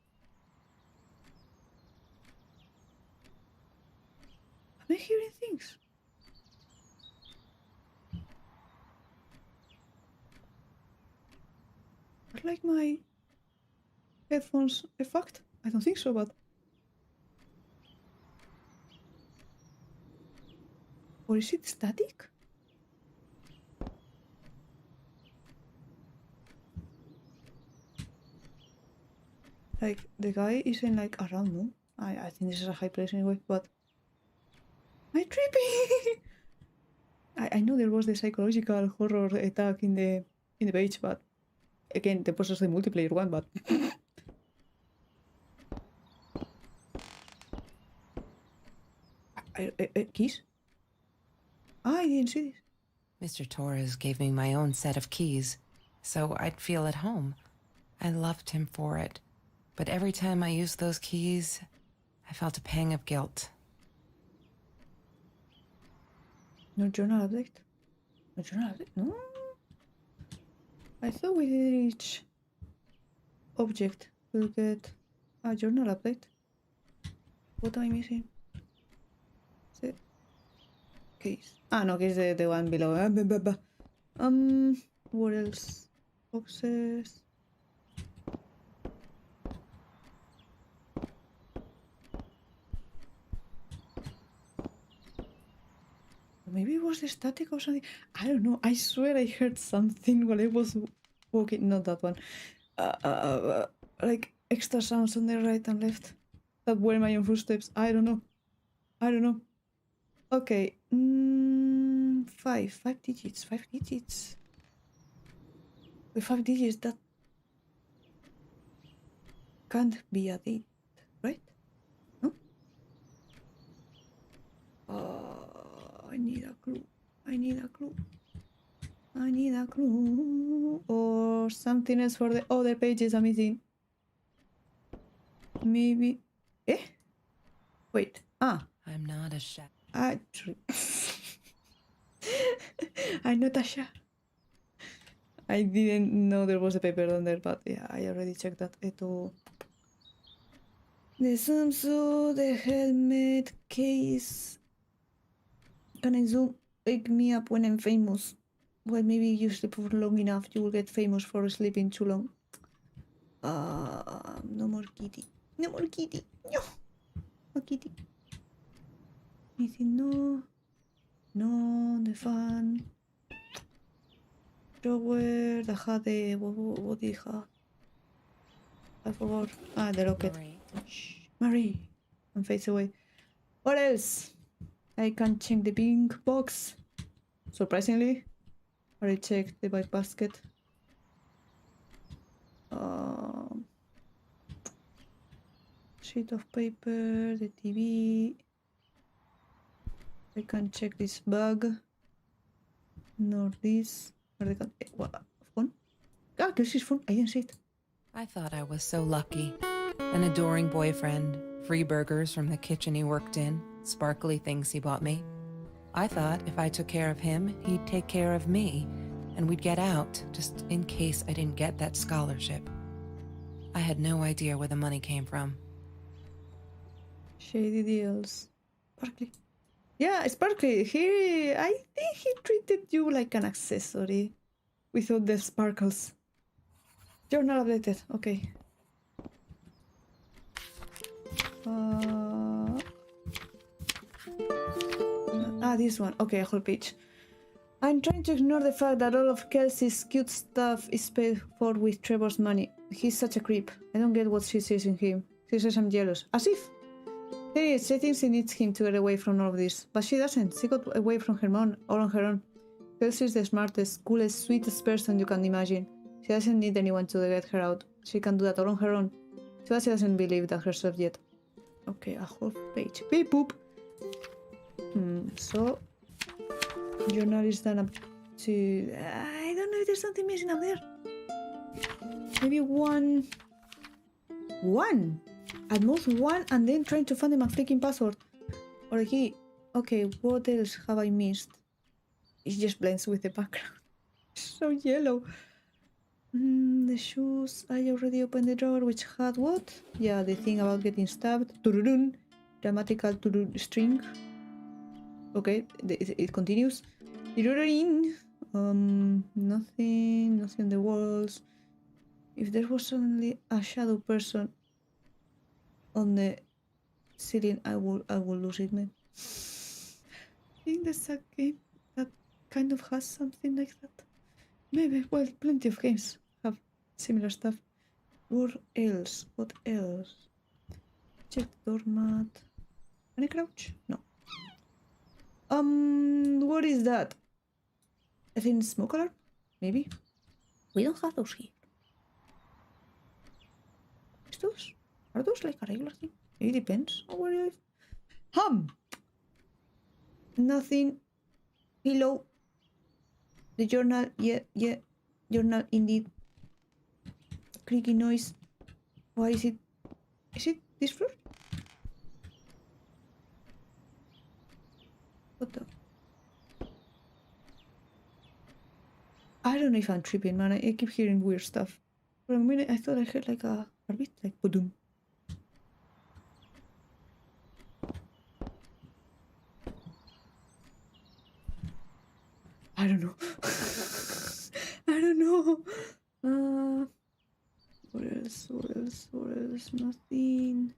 A: Am I hearing things? Are like my headphones a fact? I don't think so, but... Or is it static? Like, the guy isn't, like, around, no? I think this is a high place anyway, but... Am I tripping? I know there was the psychological horror attack in the page, but... Again, there was also the multiplayer one, but... Keys? I didn't see this.
B: Mr. Torres gave me my own set of keys, so I'd feel at home. I loved him for it, but every time I used those keys, I felt a pang of guilt.
A: No journal update? No journal update? No? I thought with each object we'll get a journal update. What am I missing? The case. No, case the one below. What else? Boxes. Maybe it was the static or something. I don't know. I swear I heard something while I was walking. Not that one. Like extra sounds on the right and left. That were my own footsteps. I don't know. Okay. 5 digits. 5 digits. With 5 digits, that can't be a date, right? I need a clue. I need a clue. I need a clue. Or something else for the other pages I'm missing. Maybe. Eh? Wait. Ah.
B: I'm not a chef.
A: Actually. I'm not a chef. I didn't know there was a paper on there, but yeah, I already checked that. Eto. The swimsuit, the helmet, case. Can I zoom? Wake me up when I'm famous. Well, maybe you sleep for long enough, you will get famous for sleeping too long. No more kitty. No more kitty. No. No kitty. Anything? No. No, the fan. Drawer, the hat, the... What did it have? I forgot. Ah, the rocket.
B: Marie.
A: Shh, Marie. And face away. What else? I can check the pink box. Surprisingly, I already checked the bike basket. Sheet of paper, the TV. I can check this bag. Nor this. Or the what? Phone? Ah, this is phone. I didn't see it.
B: I thought I was so lucky. An adoring boyfriend, free burgers from the kitchen he worked in, sparkly things he bought me. I thought if I took care of him, he'd take care of me, and we'd get out, just in case I didn't get that scholarship. I had no idea where the money came from.
A: Shady deals. Sparkly. Yeah, Sparkly. I think he treated you like an accessory without the sparkles. You're not updated. Okay. This one. Okay, a whole page. I'm trying to ignore the fact that all of Kelsey's cute stuff is paid for with Trevor's money. He's such a creep. I don't get what she sees in him. She says I'm jealous. As if. There is. She thinks she needs him to get away from all of this. But she doesn't. She got away from her mom all on her own. Kelsey's the smartest, coolest, sweetest person you can imagine. She doesn't need anyone to get her out. She can do that all on her own. She doesn't believe that herself yet. Okay, a whole page. Beep boop. So journal is done up to... I don't know if there's something missing up there. Maybe one. At most one, and then trying to find my freaking password. Or a key. Okay, what else have I missed? It just blends with the background. So yellow. The shoes. I already opened the drawer, which had what? Yeah, the thing about getting stabbed. Tururun. Dramatical string. Okay, it continues. Nothing on the walls. If there was suddenly a shadow person on the ceiling, I will lose it, man. I think there's a game that kind of has something like that. Maybe, well, plenty of games have similar stuff. What else? Check the doormat. Can I crouch? No. What is that? I think smoke alarm? Maybe? We don't have those here. Those? Are those like a regular thing? It depends on where you live. Nothing. Pillow. The journal. Yeah. Journal indeed. Creaky noise. Why is it? Is it this floor? What the? I don't know if I'm tripping, man. I keep hearing weird stuff. For a minute, I thought I heard like a bit like boom. I don't know. I don't know. What else? Nothing.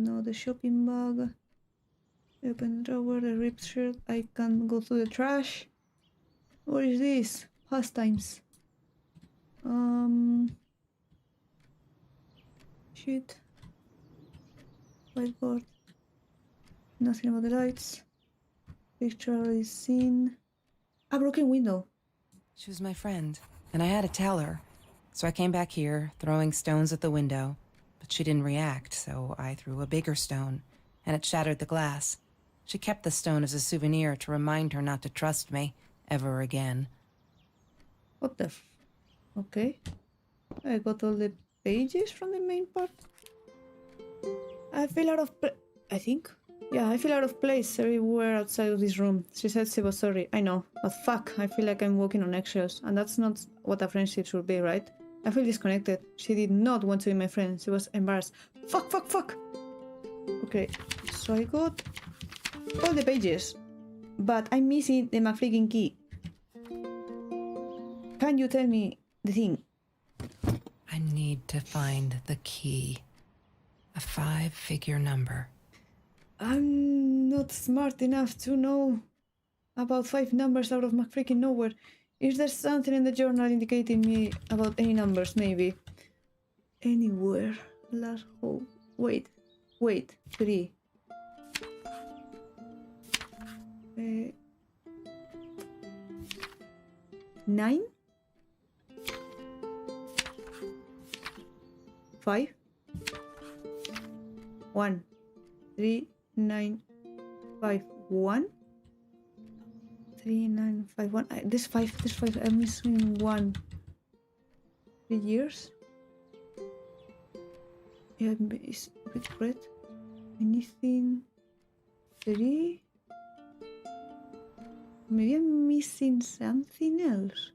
A: No, the shopping bag. Open the drawer, the ripped shirt. I can go through the trash. What is this? Pastimes. Shit. Whiteboard. Nothing about the lights. Picture is seen. A broken window.
B: She was my friend, and I had to tell her. So I came back here, throwing stones at the window, but she didn't react, so I threw a bigger stone, and it shattered the glass. She kept the stone as a souvenir to remind her not to trust me ever again.
A: What the Okay. I got all the pages from the main part. I feel out of I think. Yeah, I feel out of place everywhere outside of this room. She said she was sorry. I know. But fuck, I feel like I'm walking on eggshells. And that's not what a friendship should be, right? I feel disconnected. She did not want to be my friend. She was embarrassed. Fuck, fuck, fuck! Okay, so I got all the pages. But I'm missing the freaking key. Can you tell me the thing?
B: I need to find the key. A 5-figure number.
A: I'm not smart enough to know about 5 numbers out of my freaking nowhere. Is there something in the journal indicating me about any numbers, maybe? Anywhere. Last hope. Wait. 3. 9? 5? 1. 3, 9, 5, 1. 3, 9, 5, 1. This 5. I'm missing 1. 3 years. Yeah, it's a bit red. Anything? 3. Maybe I'm missing something else.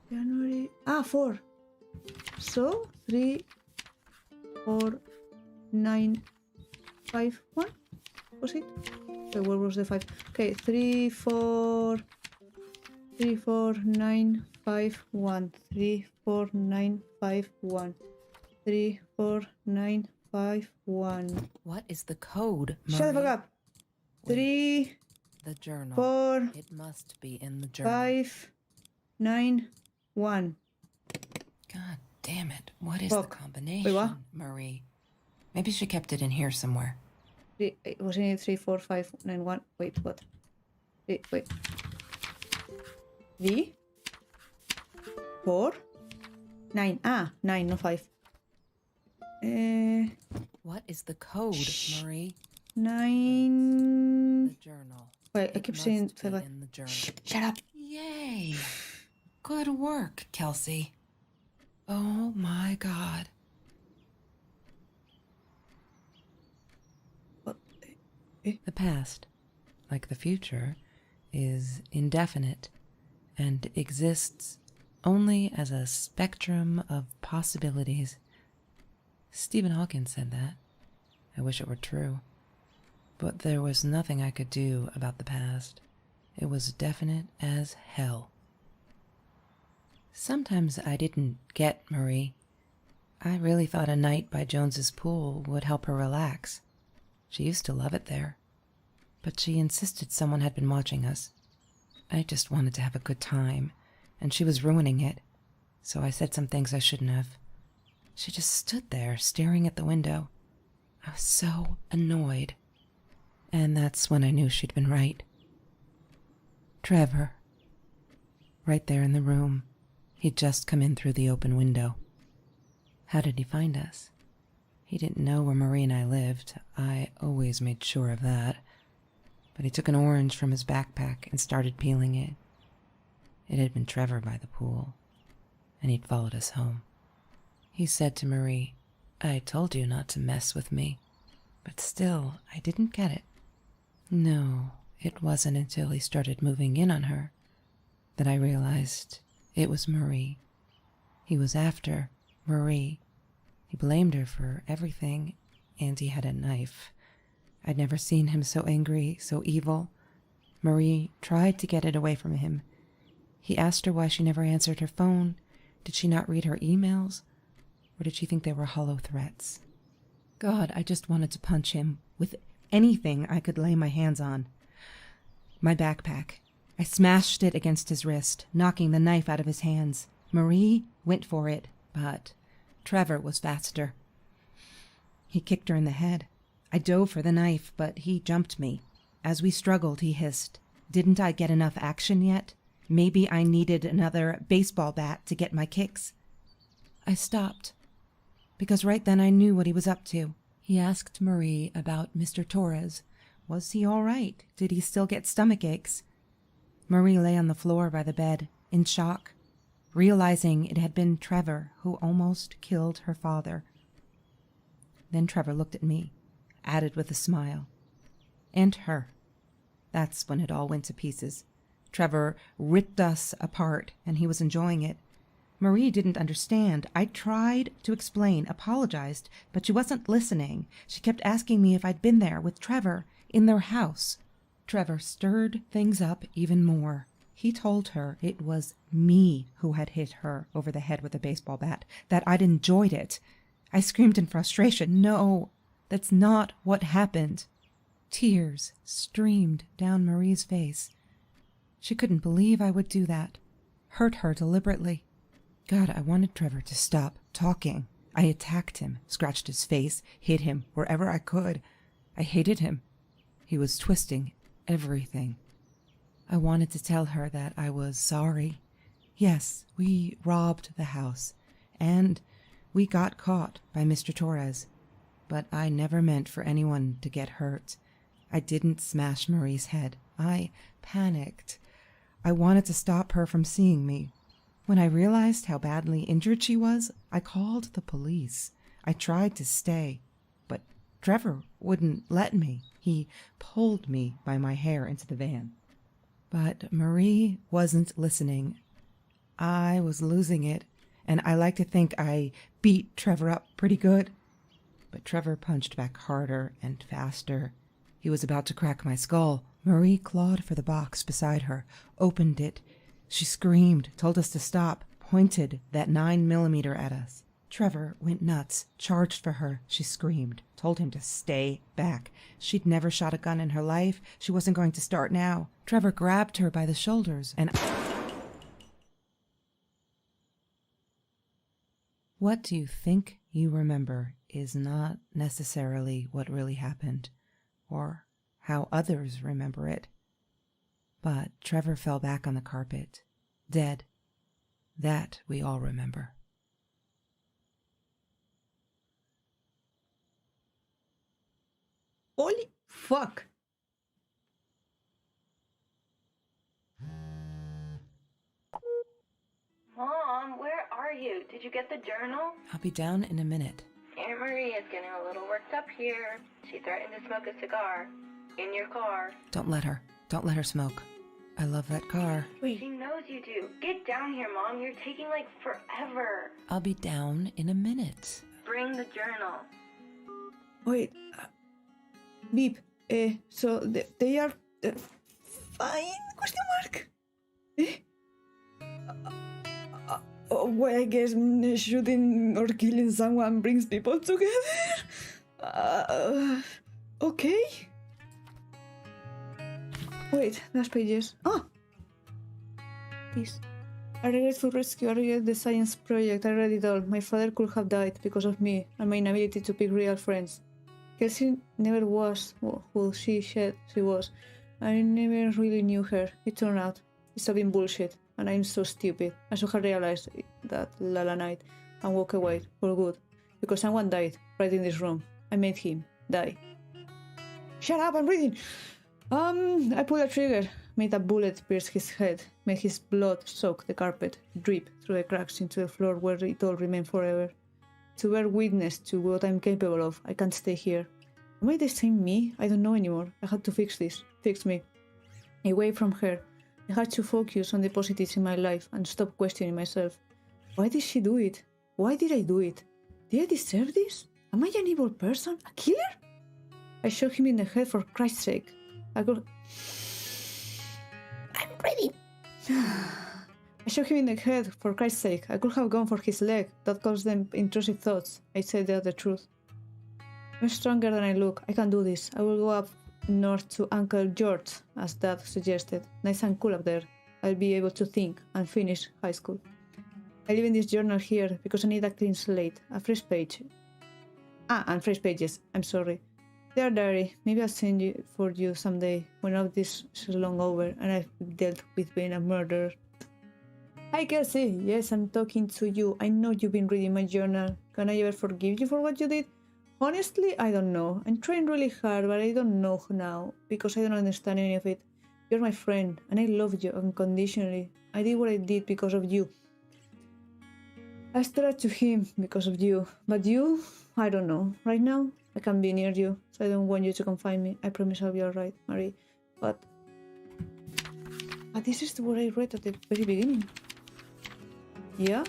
A: January. 4. So 3, 4, 9, 5, 1. Was it? Okay, where was the 5? Okay, 3, 4, 9, 5, 1. 3, 4, 9, 5, 1. 3, 4, 9, 5, 1.
B: What is the code, Marie?
A: Shut the fuck up. 3,
B: The journal.
A: 4,
B: It must be in the journal.
A: 5, 9, 1.
B: God damn it. What is
A: Fuck.
B: the combination,
A: Wait, what?
B: Marie? Maybe she kept it in here somewhere.
A: Was it 3, 4, 5, 9, 1? Wait, what? Wait. 3, 4, 9. 9, not 5.
B: What is the code, Marie?
A: 9.
B: The journal.
A: Wait, I
B: It
A: keep
B: must
A: saying
B: be
A: 5.
B: in the journal.
A: Shut up.
B: Yay! Good work, Kelsey. Oh my God.
A: What?
B: The past, like the future, is indefinite and exists only as a spectrum of possibilities. Stephen Hawking said that. I wish it were true. But there was nothing I could do about the past. It was definite as hell. Sometimes I didn't get Marie. I really thought a night by Jones's pool would help her relax. She used to love it there. But she insisted someone had been watching us. I just wanted to have a good time, and she was ruining it. So I said some things I shouldn't have. She just stood there, staring at the window. I was so annoyed. And that's when I knew she'd been right. Trevor. Right there in the room. He'd just come in through the open window. How did he find us? He didn't know where Marie and I lived. I always made sure of that. But he took an orange from his backpack and started peeling it. It had been Trevor by the pool, and he'd followed us home. He said to Marie, "I told you not to mess with me." But still, I didn't get it. No, it wasn't until he started moving in on her that I realized it was Marie. He was after Marie. He blamed her for everything, and he had a knife. I'd never seen him so angry, so evil. Marie tried to get it away from him. He asked her why she never answered her phone. Did she not read her emails? Or did she think they were hollow threats? God, I just wanted to punch him with anything I could lay my hands on. My backpack. I smashed it against his wrist, knocking the knife out of his hands. Marie went for it, but Trevor was faster. He kicked her in the head. I dove for the knife, but he jumped me. As we struggled, he hissed, "Didn't I get enough action yet? Maybe I needed another baseball bat to get my kicks." I stopped, because right then I knew what he was up to. He asked Marie about Mr. Torres. Was he all right? Did he still get stomach aches? Marie lay on the floor by the bed, in shock, realizing it had been Trevor who almost killed her father. Then Trevor looked at me, added with a smile. And her. That's when it all went to pieces. Trevor ripped us apart, and he was enjoying it. Marie didn't understand. I tried to explain, apologized, but she wasn't listening. She kept asking me if I'd been there with Trevor in their house. Trevor stirred things up even more. He told her it was me who had hit her over the head with a baseball bat, that I'd enjoyed it. I screamed in frustration. No, that's not what happened. Tears streamed down Marie's face. She couldn't believe I would do that. Hurt her deliberately. God, I wanted Trevor to stop talking. I attacked him, scratched his face, hit him wherever I could. I hated him. He was twisting everything. I wanted to tell her that I was sorry. Yes, we robbed the house, and we got caught by Mr. Torres. But I never meant for anyone to get hurt. I didn't smash Marie's head. I panicked. I wanted to stop her from seeing me. When I realized how badly injured she was, I called the police. I tried to stay, but Trevor wouldn't let me. He pulled me by my hair into the van. But Marie wasn't listening. I was losing it, and I like to think I beat Trevor up pretty good. But Trevor punched back harder and faster. He was about to crack my skull. Marie clawed for the box beside her, opened it. She screamed, told us to stop, pointed that 9mm at us. Trevor went nuts, charged for her. She screamed, told him to stay back. She'd never shot a gun in her life. She wasn't going to start now. Trevor grabbed her by the shoulders and... What do you think you remember is not necessarily what really happened, or how others remember it. But Trevor fell back on the carpet, dead. That we all remember.
A: Holy fuck!
D: Mom, where are you? Did you get the journal?
B: I'll be down in a minute.
D: Aunt Marie is getting a little worked up here. She threatened to smoke a cigar. In your car.
B: Don't let her. Don't let her smoke. I love that car.
A: Wait,
D: She knows you do. Get down here, Mom. You're taking like forever.
B: I'll be down in a minute.
D: Bring the journal.
A: wait. Beep. So they are fine? Question mark. Well, I guess shooting or killing someone brings people together. Okay. Wait, last pages. Oh! This. I regret to rescue. I regret the science project. I read it all. My father could have died because of me and my inability to pick real friends. Kelsey never was who she said she was. I never really knew her. It turned out it's all been bullshit, and I'm so stupid. I should have realized that Lala night and walk away for good, because someone died right in this room. I made him die. Shut up! I'm reading. I pulled a trigger, made a bullet pierce his head, made his blood soak the carpet, drip through the cracks into the floor where it all remained forever. To bear witness to what I'm capable of, I can't stay here. Am I the same me? I don't know anymore. I had to fix this. Fix me. Away from her, I had to focus on the positives in my life and stop questioning myself. Why did she do it? Why did I do it? Did I deserve this? Am I an evil person? A killer? I shot him in the head for Christ's sake. I'm ready. I shot him in the head for Christ's sake. I could have gone for his leg. That caused them intrusive thoughts. I said the truth. I'm stronger than I look. I can do this. I will go up north to Uncle George, as Dad suggested. Nice and cool up there. I'll be able to think and finish high school. I leave in this journal here because I need a clean slate, a fresh page. And fresh pages. I'm sorry. Dear Diary, maybe I'll send you for you someday when all this is long over and I've dealt with being a murderer. Hi Kelsey, yes, I'm talking to you. I know you've been reading my journal. Can I ever forgive you for what you did? Honestly, I don't know. I'm trying really hard, but I don't know now because I don't understand any of it. You're my friend, and I love you unconditionally. I did what I did because of you. I started to him because of you, but you, I don't know. Right now, I can't be near you, so I don't want you to confine me. I promise I'll be alright, Marie. But this is what I read at the very beginning. Yeah?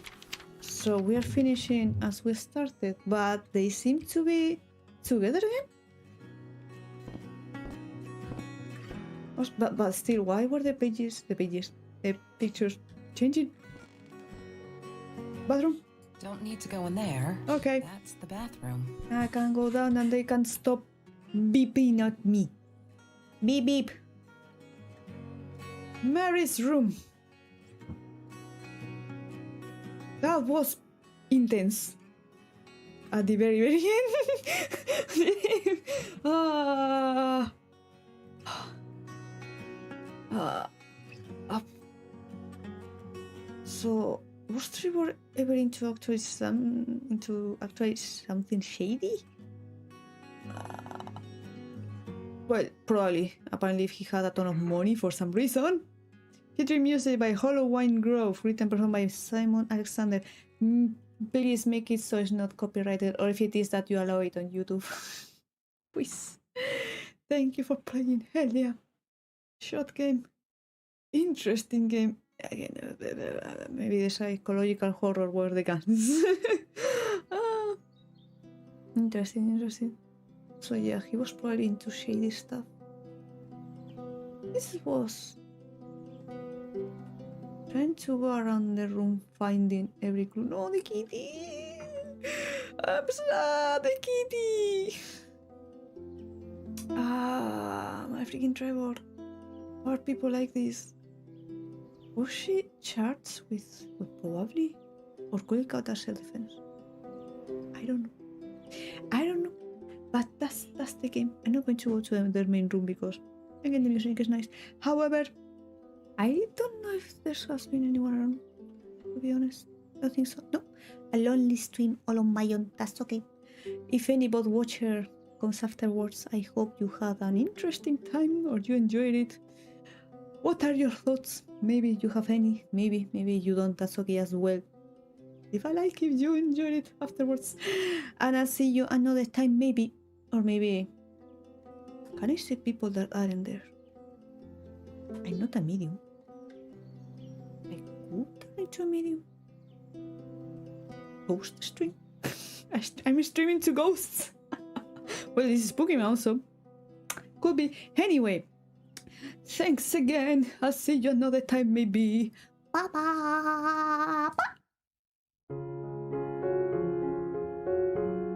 A: So we are finishing as we started, but they seem to be together again? But still, why were the pictures changing? Bathroom?
B: Don't need to go in there.
A: Okay.
B: That's the bathroom.
A: I can go down and they can stop beeping at me. Beep beep. Mary's room. That was intense. At the very, very end. So, was Trevor ever into actually something shady? Well, probably. Apparently, if he had a ton of money for some reason. Featuring music by Hollow Wine Grove, written and performed by Simon Alexander. Please make it so it's not copyrighted, or if it is, that you allow it on YouTube. Please. Thank you for playing. Hell yeah. Short game. Interesting game. Again, maybe the psychological horror were the guns. Interesting. So yeah, he was probably into shady stuff. This was trying to go around the room finding every clue. No, the kitty! I'm sad, the kitty! My freaking Trevor. Why are people like this? Was she charged with probably? Or could it count as self-defense? I don't know. But that's the game. I'm not going to go to their main room because again the music is nice. However, I don't know if there has been anyone around, to be honest. I don't think so. No. A lonely stream all on my own. That's okay. If any bot watcher comes afterwards, I hope you had an interesting time or you enjoyed it. What are your thoughts? Maybe you have any. Maybe you don't. That's okay as well. If you enjoyed it afterwards. And I'll see you another time, maybe. Or maybe... Can I see people that aren't there? I'm not a medium. I could turn into a medium. Ghost stream? I'm streaming to ghosts. Well, this is spooky now, so... Could be. Anyway. Thanks again. I'll see you another time, maybe. Bye-bye.